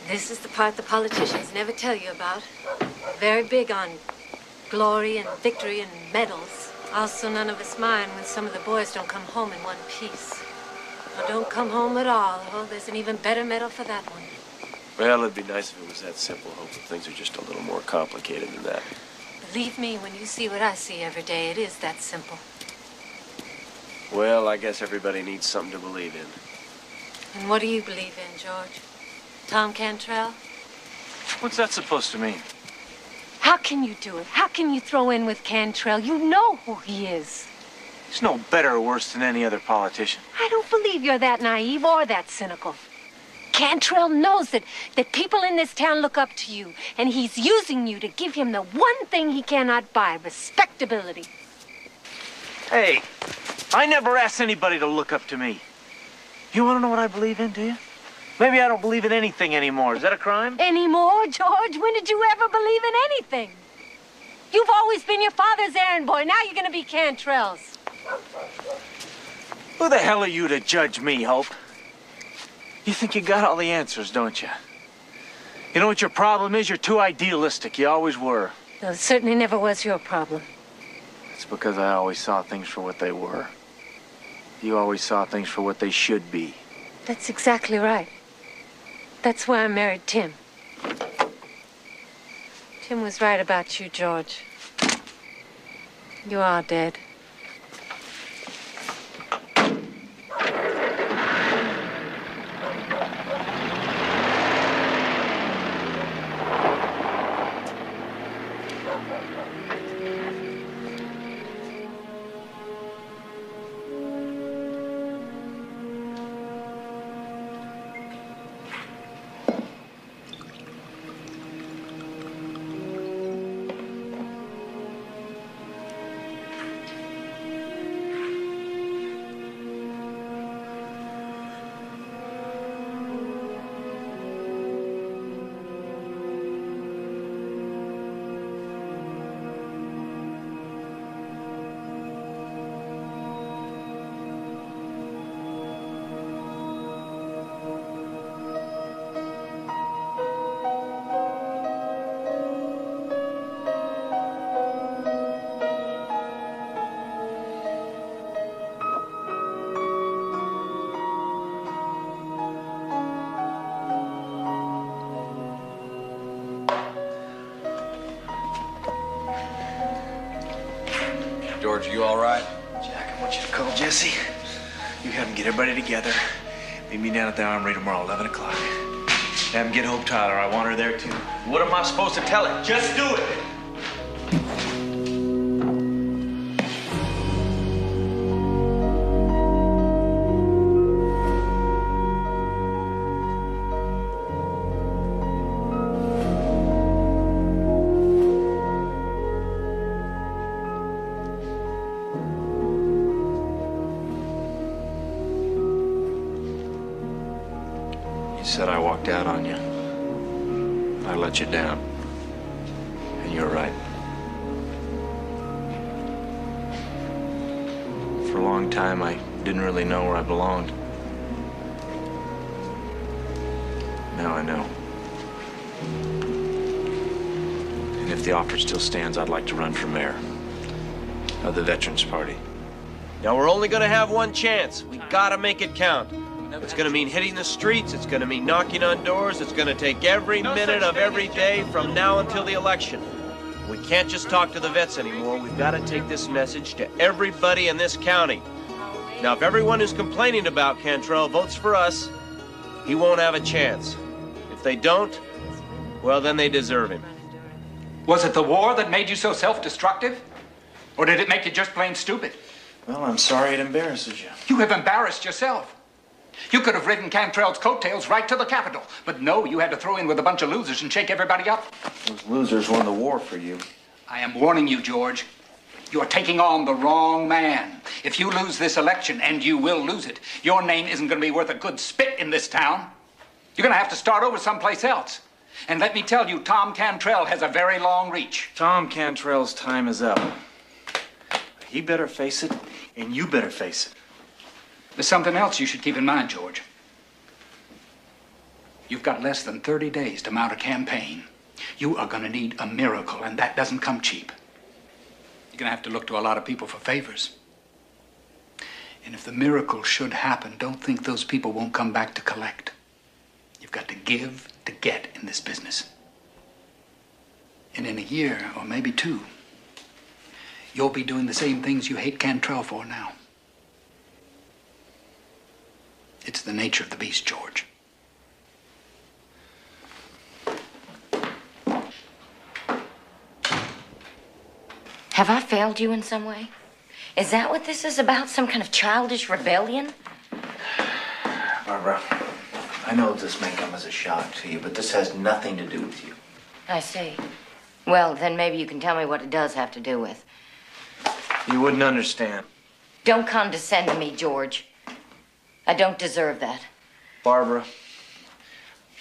This is the part the politicians never tell you about. Very big on glory and victory and medals. Also, none of us mind when some of the boys don't come home in one piece. Or don't come home at all. Oh, there's an even better medal for that one. Well, it'd be nice if it was that simple, Hope, but things are just a little more complicated than that. Believe me, when you see what I see every day, it is that simple. Well, I guess everybody needs something to believe in. And what do you believe in, George? Tom Cantrell? What's that supposed to mean? How can you do it? How can you throw in with Cantrell? You know who he is. He's no better or worse than any other politician. I don't believe you're that naive or that cynical. Cantrell knows that people in this town look up to you, and he's using you to give him the one thing he cannot buy, respectability. Hey, I never asked anybody to look up to me. You want to know what I believe in, do you? Maybe I don't believe in anything anymore. Is that a crime? Anymore, George? When did you ever believe in anything? You've always been your father's errand boy. Now you're going to be Cantrell's. Who the hell are you to judge me, Hope? You think you got all the answers, don't you? You know what your problem is? You're too idealistic. You always were. No, it certainly never was your problem. It's because I always saw things for what they were. You always saw things for what they should be. That's exactly right. That's why I married Tim. Tim was right about you, George. You are dead. George, you all right? Jack, I want you to call Jesse. You have him get everybody together. Meet me down at the Armory tomorrow, 11 o'clock. Have him get Hope Tyler. I want her there, too. What am I supposed to tell her? Just do it! said I walked out on you. I let you down. And you're right. For a long time, I didn't really know where I belonged. Now I know. And if the offer still stands, I'd like to run for mayor of the Veterans Party. Now, we're only gonna have one chance. We gotta make it count. It's gonna mean hitting the streets, it's gonna mean knocking on doors, it's gonna take every minute of every day from now until the election. We can't just talk to the vets anymore. We've gotta take this message to everybody in this county. Now, if everyone who's complaining about Cantrell votes for us, he won't have a chance. If they don't, well, then they deserve him. Was it the war that made you so self-destructive? Or did it make you just plain stupid? Well, I'm sorry it embarrasses you. You have embarrassed yourself. You could have ridden Cantrell's coattails right to the Capitol. But no, you had to throw in with a bunch of losers and shake everybody up. Those losers won the war for you. I am warning you, George. You're taking on the wrong man. If you lose this election, and you will lose it, your name isn't going to be worth a good spit in this town. You're going to have to start over someplace else. And let me tell you, Tom Cantrell has a very long reach. Tom Cantrell's time is up. He better face it, and you better face it. There's something else you should keep in mind, George. You've got less than 30 days to mount a campaign. You are going to need a miracle, and that doesn't come cheap. You're going to have to look to a lot of people for favors. And if the miracle should happen, don't think those people won't come back to collect. You've got to give to get in this business. And in a year, or maybe two, you'll be doing the same things you hate Cantrell for now. It's the nature of the beast, George. Have I failed you in some way? Is that what this is about? Some kind of childish rebellion? Barbara, I know this may come as a shock to you, but this has nothing to do with you. I see. Well, then maybe you can tell me what it does have to do with. You wouldn't understand. Don't condescend to me, George. I don't deserve that. Barbara,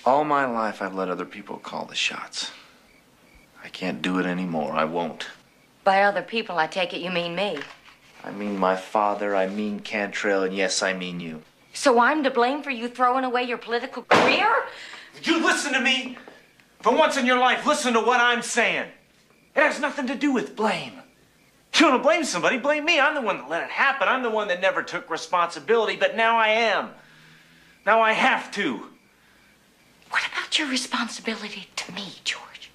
all my life I've let other people call the shots. I can't do it anymore. I won't. By other people, I take it you mean me. I mean my father, I mean Cantrell, and yes, I mean you. So I'm to blame for you throwing away your political career? You listen to me. For once in your life, listen to what I'm saying. It has nothing to do with blame. If you want to blame somebody, blame me. I'm the one that let it happen. I'm the one that never took responsibility, but now I am. Now I have to. What about your responsibility to me, George?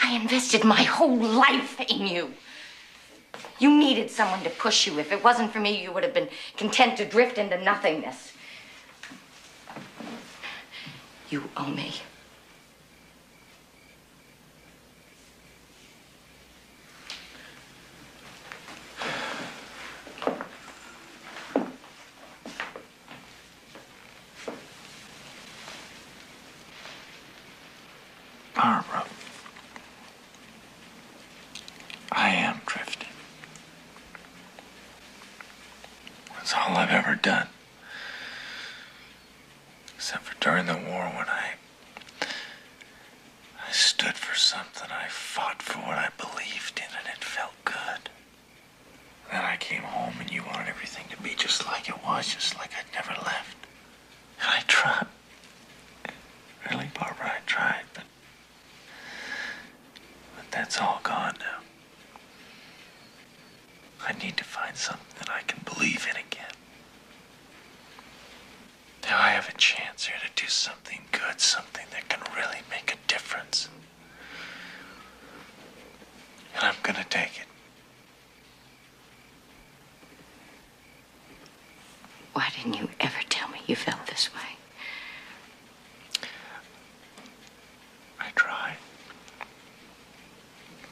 I invested my whole life in you. You needed someone to push you. If it wasn't for me, you would have been content to drift into nothingness. You owe me. Barbara, I am drifting. That's all I've ever done. Except for during the war when I stood for something. I fought for what I believed in and it felt good. Then I came home and you wanted everything to be just like it was, just like I'd never left. And I tried. Really, Barbara, I tried, but that's all gone now. I need to find something I can believe in again. Now I have a chance here to do something good, something that can really make a difference. And I'm gonna take it. Why didn't you ever tell me you felt this way? I tried.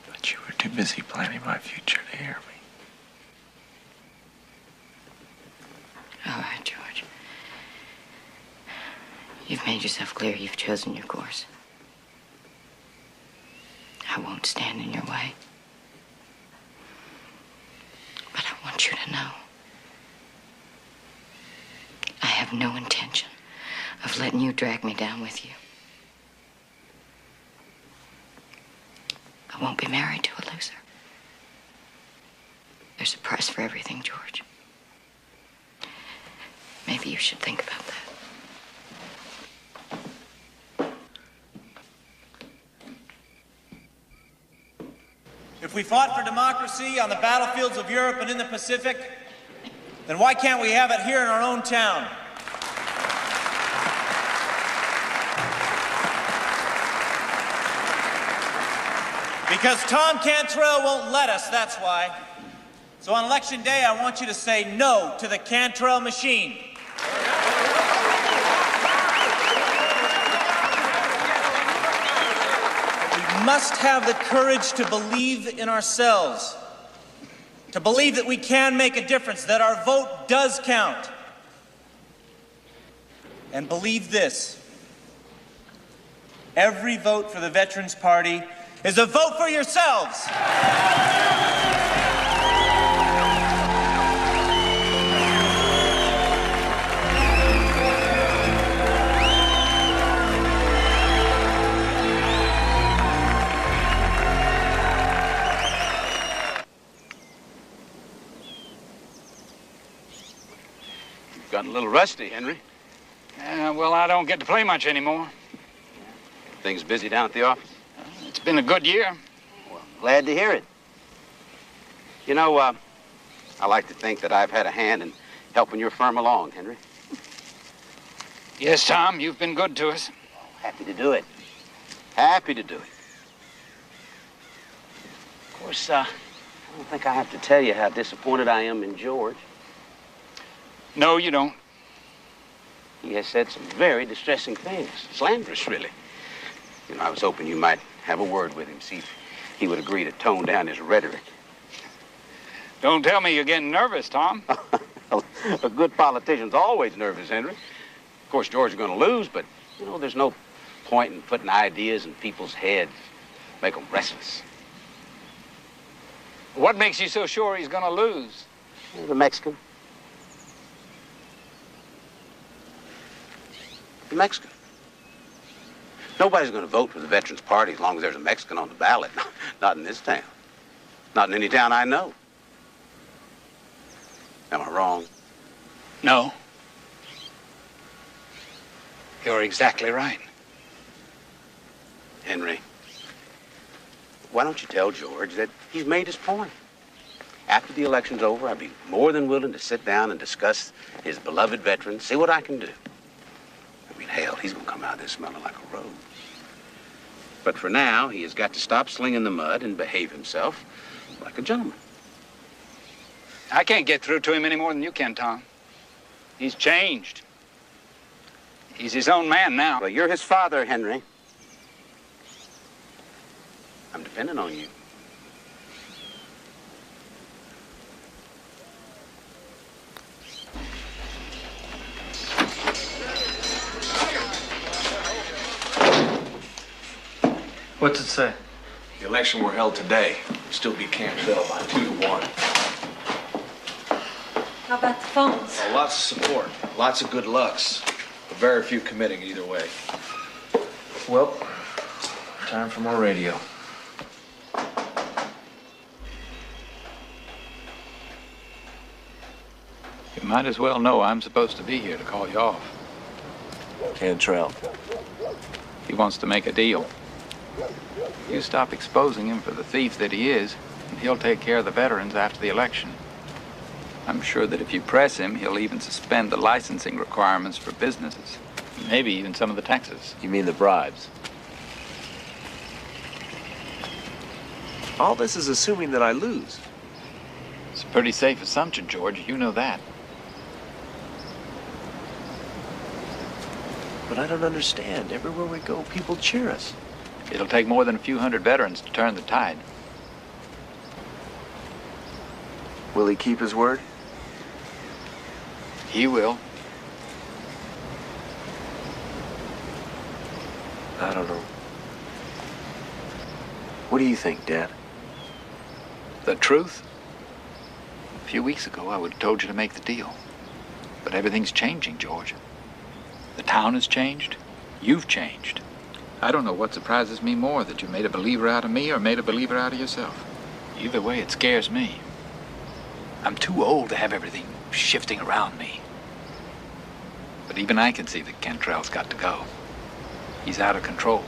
But you were too busy planning my future to hear me. All right, George. You've made yourself clear. You've chosen your course. I won't stand in your way. But I want you to know I have no intention of letting you drag me down with you. I won't be married to a loser. There's a price for everything, George. Maybe you should think about that. If we fought for democracy on the battlefields of Europe and in the Pacific, then why can't we have it here in our own town? Because Tom Cantrell won't let us, that's why. So on election day, I want you to say no to the Cantrell machine. We must have the courage to believe in ourselves, to believe that we can make a difference, that our vote does count. And believe this: every vote for the Veterans Party is a vote for yourselves. Gotten a little rusty, Henry. Well, I don't get to play much anymore. Things busy down at the office? It's been a good year. Well, glad to hear it. You know, I like to think that I've had a hand in helping your firm along, Henry. Yes, Tom, you've been good to us. Happy to do it. Happy to do it. Of course, I don't think I have to tell you how disappointed I am in George. No, you don't. He has said some very distressing things. Slanderous, really. You know, I was hoping you might have a word with him, see if he would agree to tone down his rhetoric. Don't tell me you're getting nervous, Tom. A good politician's always nervous, Henry. Of course, George is going to lose, but, you know, there's no point in putting ideas in people's heads, make them restless. What makes you so sure he's going to lose? The Mexican. The Mexican. Nobody's going to vote for the Veterans Party as long as there's a Mexican on the ballot. Not in this town. Not in any town I know. Am I wrong? No. You're exactly right. Henry, why don't you tell George that he's made his point? After the election's over, I'd be more than willing to sit down and discuss his beloved veterans, see what I can do. I mean, hell, he's going to come out of this smelling like a rose. But for now, he has got to stop slinging the mud and behave himself like a gentleman. I can't get through to him any more than you can, Tom. He's changed. He's his own man now. Well, you're his father, Henry. I'm depending on you. What's it say? The election were held today. Still beat Cantrell by 2-1. How about the phones? Oh, lots of support, lots of good lucks, but very few committing either way. Well, time for more radio. You might as well know I'm supposed to be here to call you off. Cantrell. He wants to make a deal. You stop exposing him for the thief that he is, and he'll take care of the veterans after the election. I'm sure that if you press him, he'll even suspend the licensing requirements for businesses. Maybe even some of the taxes. You mean the bribes? All this is assuming that I lose. It's a pretty safe assumption, George. You know that. But I don't understand. Everywhere we go, people cheer us. It'll take more than a few hundred veterans to turn the tide. Will he keep his word? He will. I don't know. What do you think, Dad? The truth? A few weeks ago, I would have told you to make the deal. But everything's changing, George. The town has changed. You've changed. I don't know what surprises me more, that you made a believer out of me or made a believer out of yourself. Either way, it scares me. I'm too old to have everything shifting around me. But even I can see that Cantrell's got to go. He's out of control.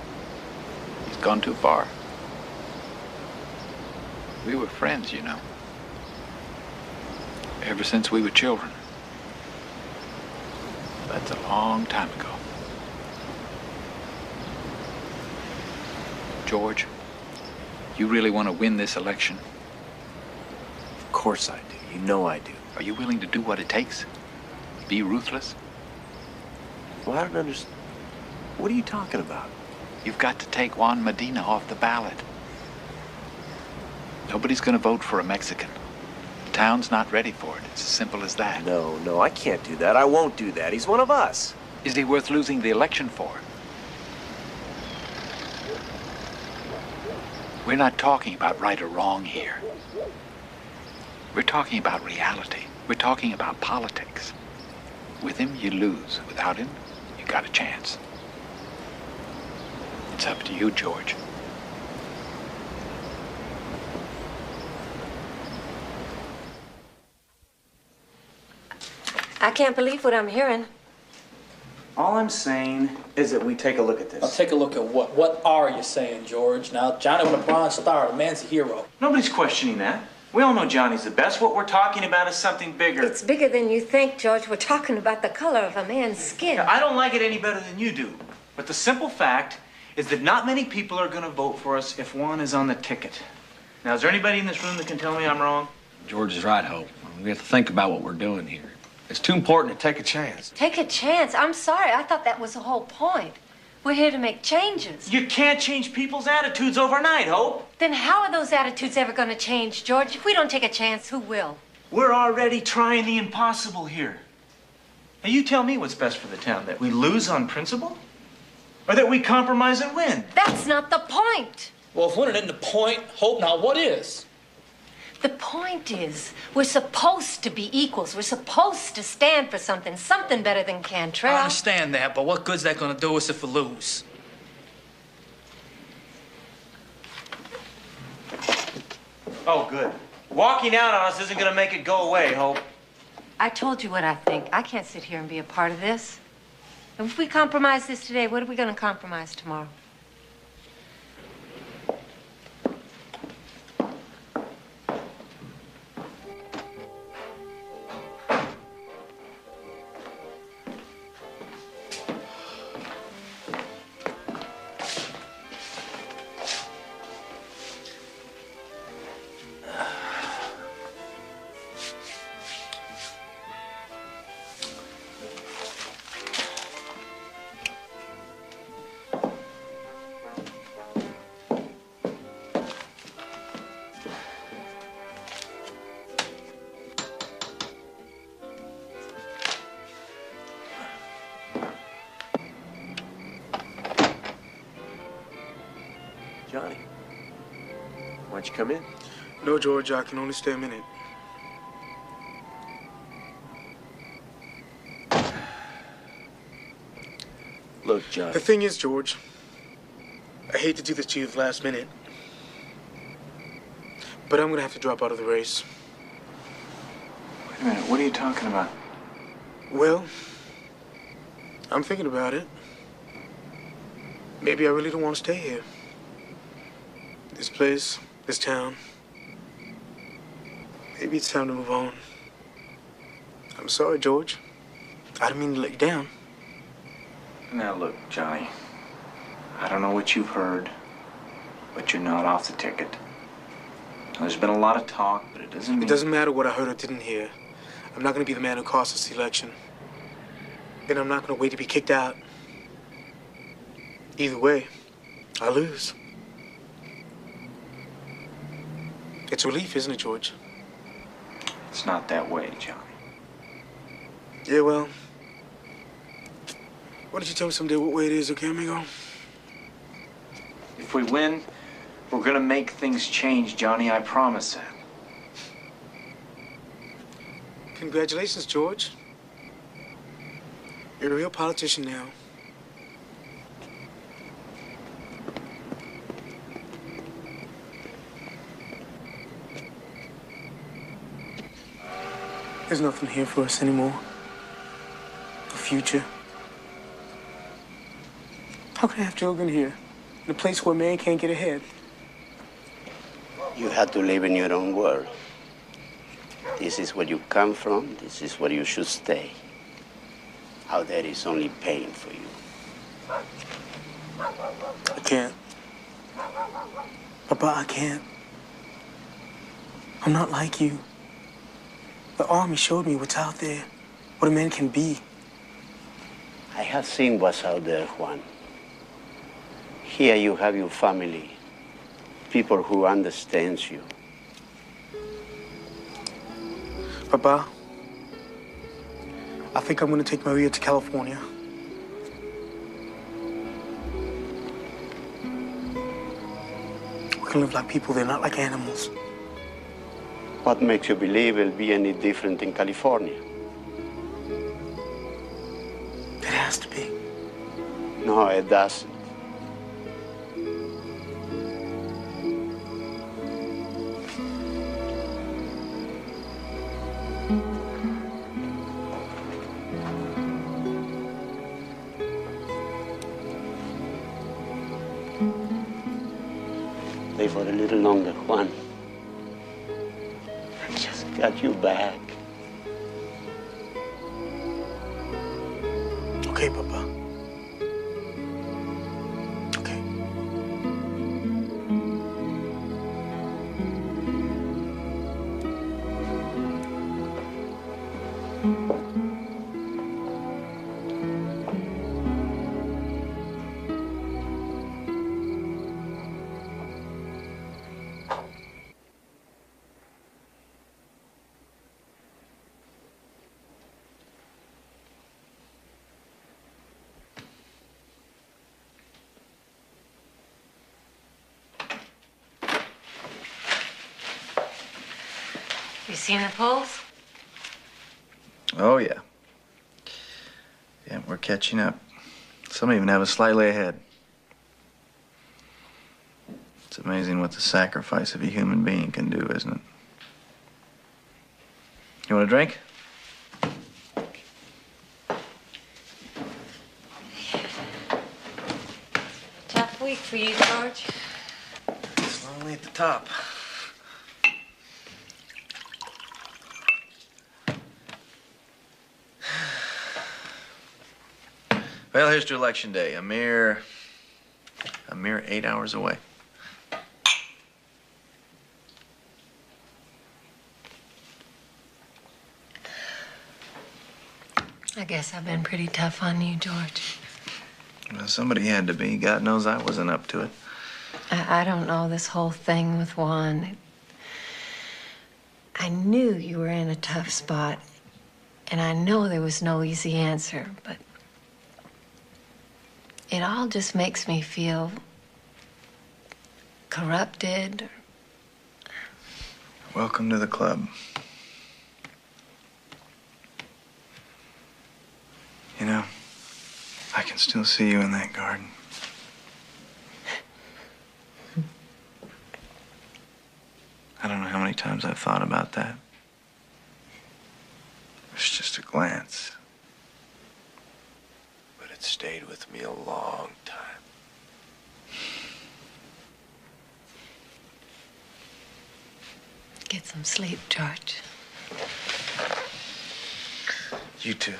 He's gone too far. We were friends, you know. Ever since we were children. That's a long time ago. George, you really want to win this election? Of course I do. You know I do. Are you willing to do what it takes? Be ruthless? Well, I don't understand. What are you talking about? You've got to take Juan Medina off the ballot. Nobody's going to vote for a Mexican. The town's not ready for it. It's as simple as that. No, I can't do that. I won't do that. He's one of us. Is he worth losing the election for? We're not talking about right or wrong here. We're talking about reality. We're talking about politics. With him, you lose. Without him, you got a chance. It's up to you, George. I can't believe what I'm hearing. All I'm saying is that we take a look at this. Now take a look at what? What are you saying, George? Now, Johnny won a Bronze Star. The man's a hero. Nobody's questioning that. We all know Johnny's the best. What we're talking about is something bigger. It's bigger than you think, George. We're talking about the color of a man's skin. I don't like it any better than you do. But the simple fact is that not many people are going to vote for us if Juan is on the ticket. Now, is there anybody in this room that can tell me I'm wrong? George is right, Hope. We have to think about what we're doing here. It's too important to take a chance. Take a chance? I'm sorry. I thought that was the whole point. We're here to make changes. You can't change people's attitudes overnight, Hope. Then how are those attitudes ever going to change, George? If we don't take a chance, who will? We're already trying the impossible here. Now, you tell me what's best for the town, that we lose on principle? Or that we compromise and win? That's not the point. Well, if winning isn't the point, Hope, now what is? The point is, we're supposed to be equals. We're supposed to stand for something better than Cantrell. I understand that, but what good's that going to do us if we lose? Oh, good. Walking out on us isn't going to make it go away, Hope. I told you what I think. I can't sit here and be a part of this. If we compromise this today, what are we going to compromise tomorrow? Johnny, why don't you come in? No, George, I can only stay a minute. Look, Johnny. The thing is, George, I hate to do this to you at the last minute, but I'm gonna have to drop out of the race. Wait a minute, what are you talking about? Well, I'm thinking about it. Maybe I really don't want to stay here. This place, this town. Maybe it's time to move on. I'm sorry, George. I didn't mean to let you down. Now, look, Johnny. I don't know what you've heard, but you're not off the ticket. Now, there's been a lot of talk, but it doesn't mean... It doesn't matter what I heard or didn't hear. I'm not going to be the man who cost us the election. And I'm not going to wait to be kicked out. Either way, I lose. It's relief, isn't it, George? It's not that way, Johnny. Yeah, well, why don't you tell me someday what way it is, okay, amigo? If we win, we're gonna make things change, Johnny. I promise that. Congratulations, George. You're a real politician now. There's nothing here for us anymore. The future. How can I have children here? In a place where man can't get ahead? You have to live in your own world. This is where you come from. This is where you should stay. Out there is only pain for you. I can't. Papa, I can't. I'm not like you. The army showed me what's out there, what a man can be. I have seen what's out there, Juan. Here you have your family, people who understand you. Papa, I think I'm gonna take Maria to California. We can live like people there, not like animals. What makes you believe it'll be any different in California? It has to be. No, it doesn't. Stay for a little longer, Juan. I just got you back. Okay, Papa. Okay. You seen the polls? Oh, yeah. Yeah, we're catching up. Some even have us slightly ahead. It's amazing what the sacrifice of a human being can do, isn't it? You want a drink? Tough week for you, George. It's lonely at the top. Well, here's to Election Day. A mere 8 hours away. I guess I've been pretty tough on you, George. Well, somebody had to be. God knows I wasn't up to it. I don't know, this whole thing with Juan. I knew you were in a tough spot, and I know there was no easy answer, but it all just makes me feel corrupted. Welcome to the club. You know, I can still see you in that garden. I don't know how many times I've thought about that. It's just a glance. But it stayed with me a long time. Get some sleep, George. You too.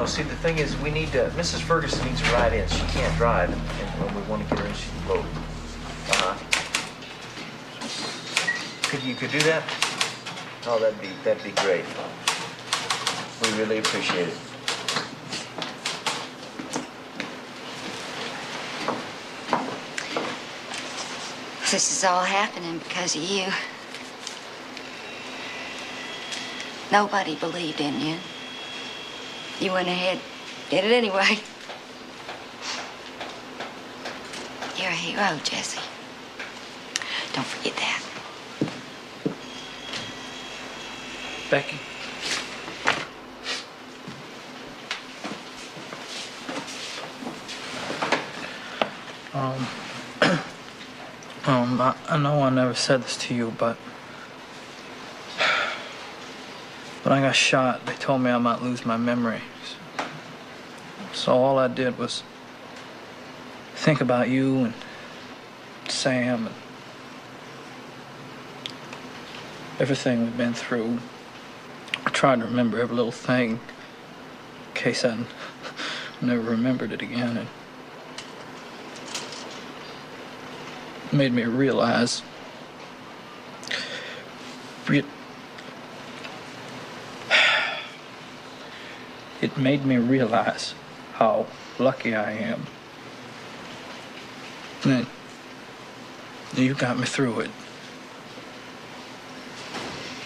no. See, the thing is, we need Mrs. Ferguson needs a ride in. She can't drive, and when we want to get her in, she's boat. You could do that? Oh, that'd be great. We really appreciate it. This is all happening because of you. Nobody believed in you. You went ahead, did it anyway. You're a hero, Jesse. Don't forget that. Becky. I know I never said this to you, but when I got shot, they told me I might lose my memory. So all I did was think about you and Sam and everything we've been through. I tried to remember every little thing in case I never remembered it again. And it made me realize it made me realize how lucky I am. And you got me through it,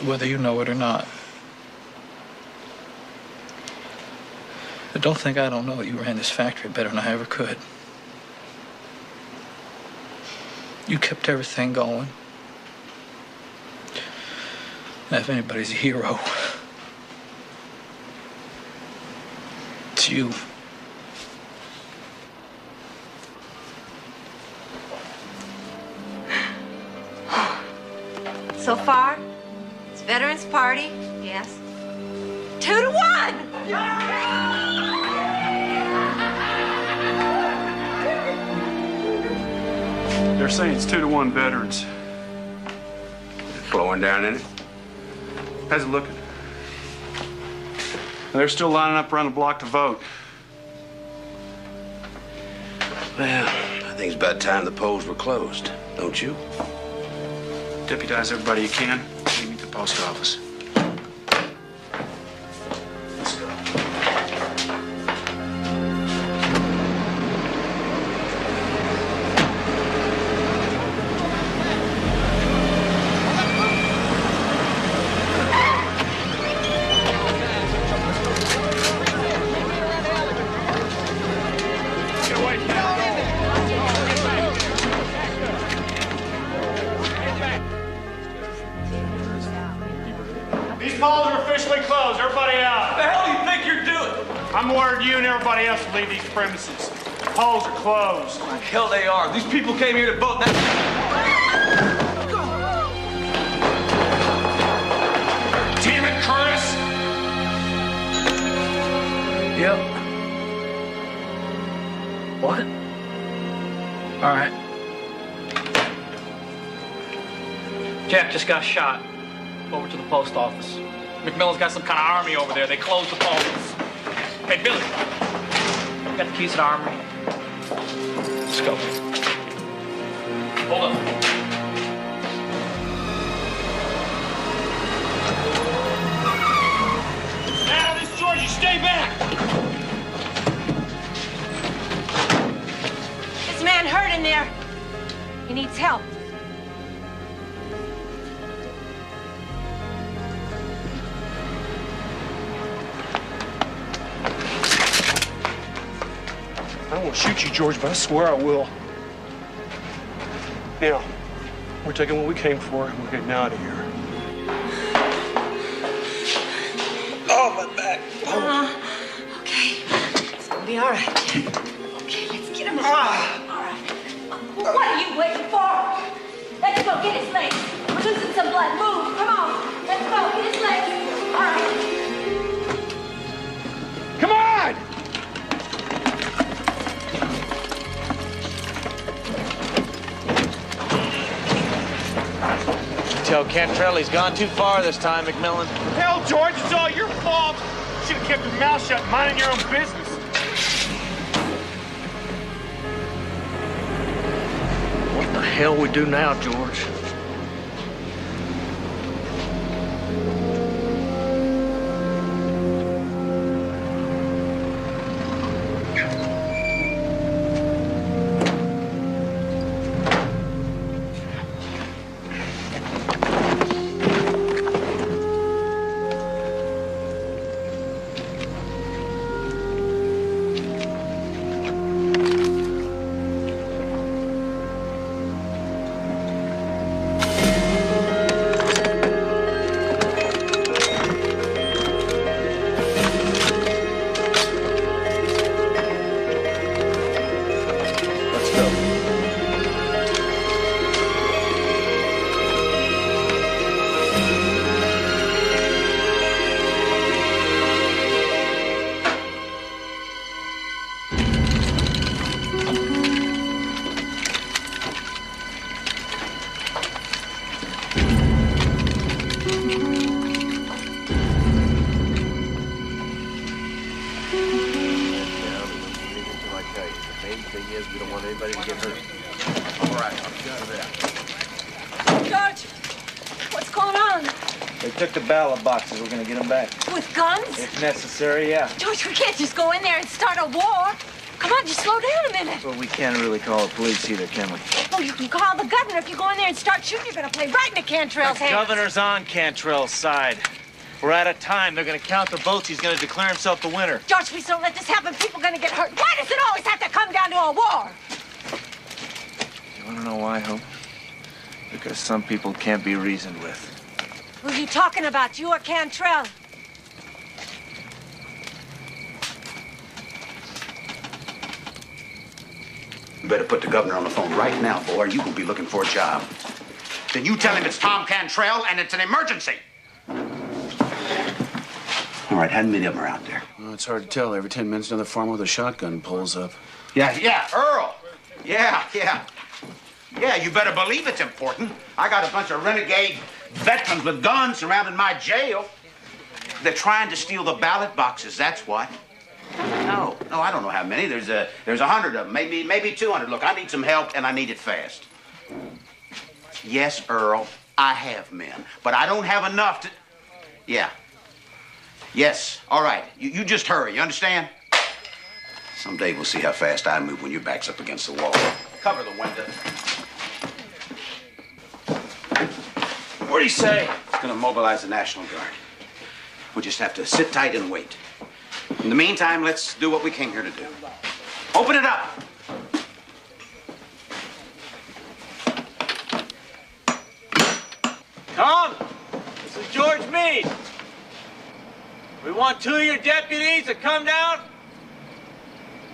whether you know it or not. But don't think I don't know you ran this factory better than I ever could. You kept everything going. And if anybody's a hero, it's you. So far, it's Veterans Party, yes. 2-1! They're saying it's 2-1 veterans. Flowing down in it? How's it looking? They're still lining up around the block to vote. Well, I think it's about time the polls were closed, don't you? Deputize everybody you can. Meet me at the post office. Let's go. These polls are officially closed. Everybody out. What the hell do you think you're doing? I'm ordering you and everybody else to leave these premises. The polls are closed. Like hell they are. These people came here to vote. Damn it, Curtis! Yep. What? All right. Jack just got shot. Over to the post office. McMillan's got some kind of army over there. They closed the polls. Hey, Billy. You got the keys to the armory? Let's go. Hold up. Now, this Georgie, stay back! This man hurt in there. He needs help. I don't want to shoot you, George, but I swear I will. Now, we're taking what we came for, and we're getting out of here. Oh, my back. Okay. It's gonna be all right. Okay, let's get him. All right. What are you waiting for? Let's go get his legs. We're losing some blood. Move. Come on. Let's go get his legs. All right. Come on! Tell Cantrell he's gone too far this time, McMillan. Hell, George, it's all your fault. should have kept your mouth shut and minding your own business. What the hell we do now, George? George, what's going on? They took the ballot boxes. We're gonna get them back. With guns? If necessary, yeah. George, we can't just go in there and start a war. Come on, just slow down a minute. Well, we can't really call the police either, can we? Oh, you can call the governor. If you go in there and start shooting, you're gonna play right into Cantrell's hands. Governor's on Cantrell's side. We're out of time. They're gonna count the votes. He's gonna declare himself the winner. George, please don't let this happen. People are gonna get hurt. Why does it always have to come down to a war? You want to know why, Hope? Because some people can't be reasoned with. Who are you talking about, you or Cantrell? You better put the governor on the phone right now, boy, or you will be looking for a job. Then you tell him it's Tom Cantrell and it's an emergency. All right, how many of them are out there? Well, it's hard to tell. Every 10 minutes, another farmer with a shotgun pulls up. Yeah, Earl. Yeah. Yeah, you better believe it's important. I got a bunch of renegade veterans with guns surrounding my jail. They're trying to steal the ballot boxes, that's what. No, I don't know how many. There's 100 of them, maybe 200. Look, I need some help, and I need it fast. Yes, Earl, I have men, but I don't have enough to... Yeah. Yes, all right. You just hurry, you understand? Someday we'll see how fast I move when your back's up against the wall. Cover the window. What do you say? It's gonna mobilize the National Guard. We'll just have to sit tight and wait. In the meantime, let's do what we came here to do. Open it up! Tom, this is George Meade. We want 2 of your deputies to come down,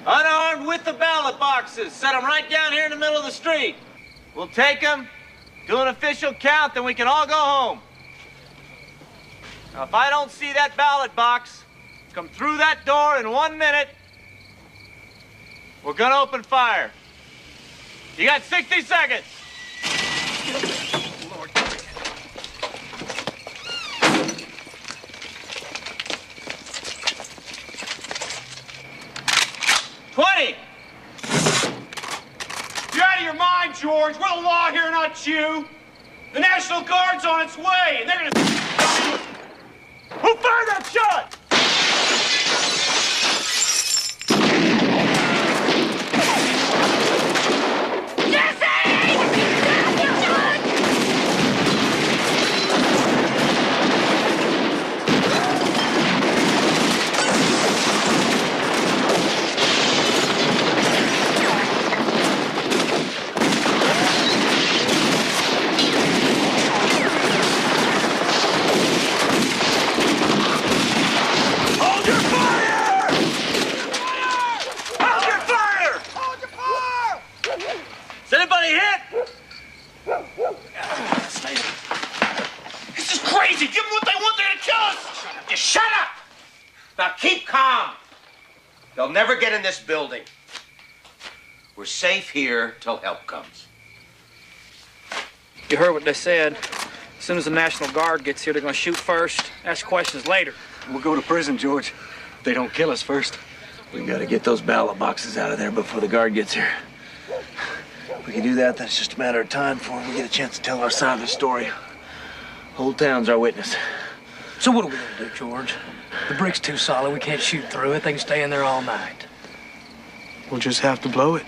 unarmed with the ballot boxes. Set them right down here in the middle of the street. We'll take them, do an official count, then we can all go home. Now, if I don't see that ballot box come through that door in 1 minute, we're gonna open fire. You got 60 seconds. Lord. 20. You're out of your mind, George. We're the law here, not you. The National Guard's on its way, and they're gonna... Who fired that shot? This is crazy. Give them what they want. They're gonna kill us. Just shut up. Now keep calm. They'll never get in this building. We're safe here till help comes. You heard what they said. As soon as the National Guard gets here, they're going to shoot first, ask questions later. We'll go to prison, George. If they don't kill us first. We gotta get those ballot boxes out of there before the guard gets here. If we can do that, then it's just a matter of time before we get a chance to tell our side of the story. Whole town's our witness. So what are we gonna do, George? The brick's too solid. We can't shoot through it. They can stay in there all night. We'll just have to blow it.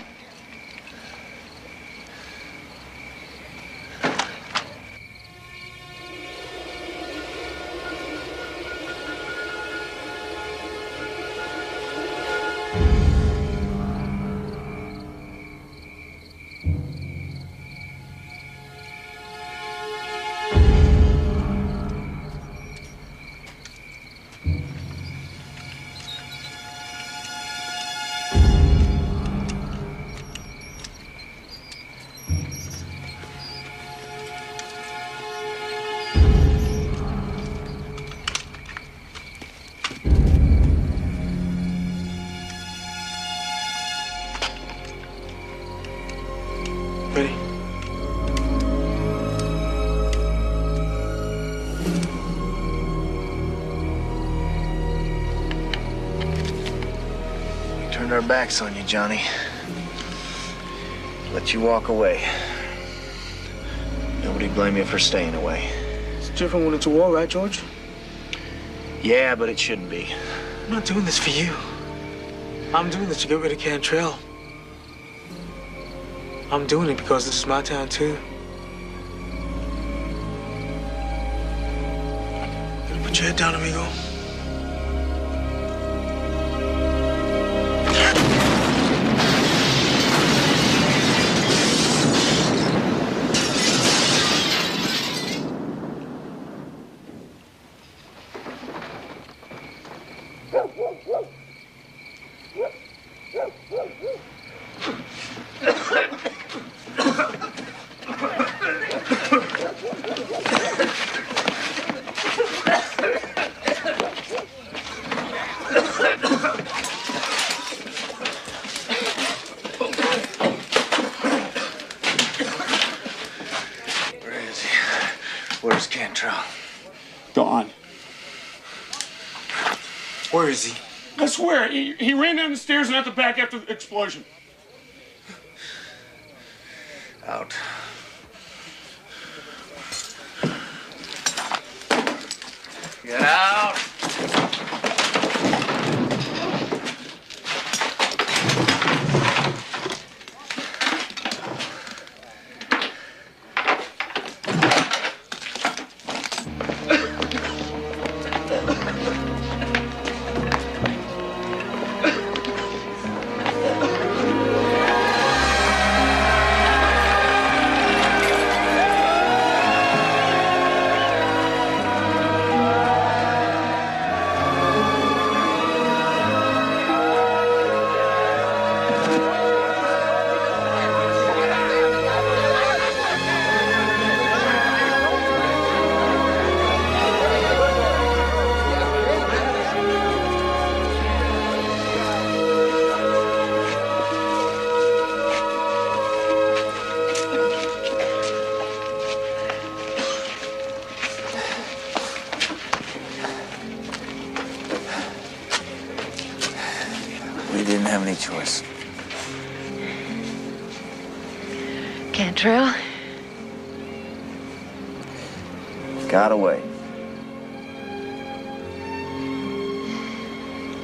Ready? We turned our backs on you, Johnny. Let you walk away. Nobody blame you for staying away. It's different when it's a war, right, George? Yeah, but it shouldn't be. I'm not doing this for you. I'm doing this to get rid of Cantrell. I'm doing it because this is my town, too. Put your head down, amigo. Where's Cantrell? Gone. Where is he? I swear, he ran down the stairs and out the back after the explosion. Out. Get out! We didn't have any choice. Cantrell? Got away.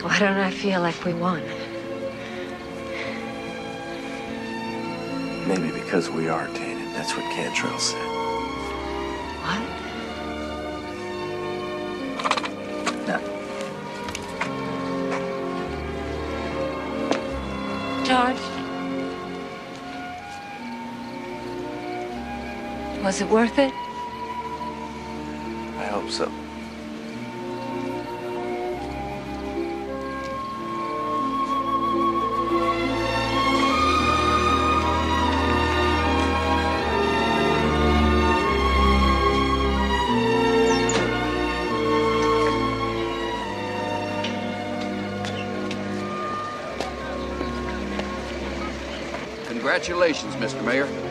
Why don't I feel like we won? Maybe because we are tainted. That's what Cantrell said. What? No. George? Was it worth it? I hope so. Congratulations, Mr. Mayor.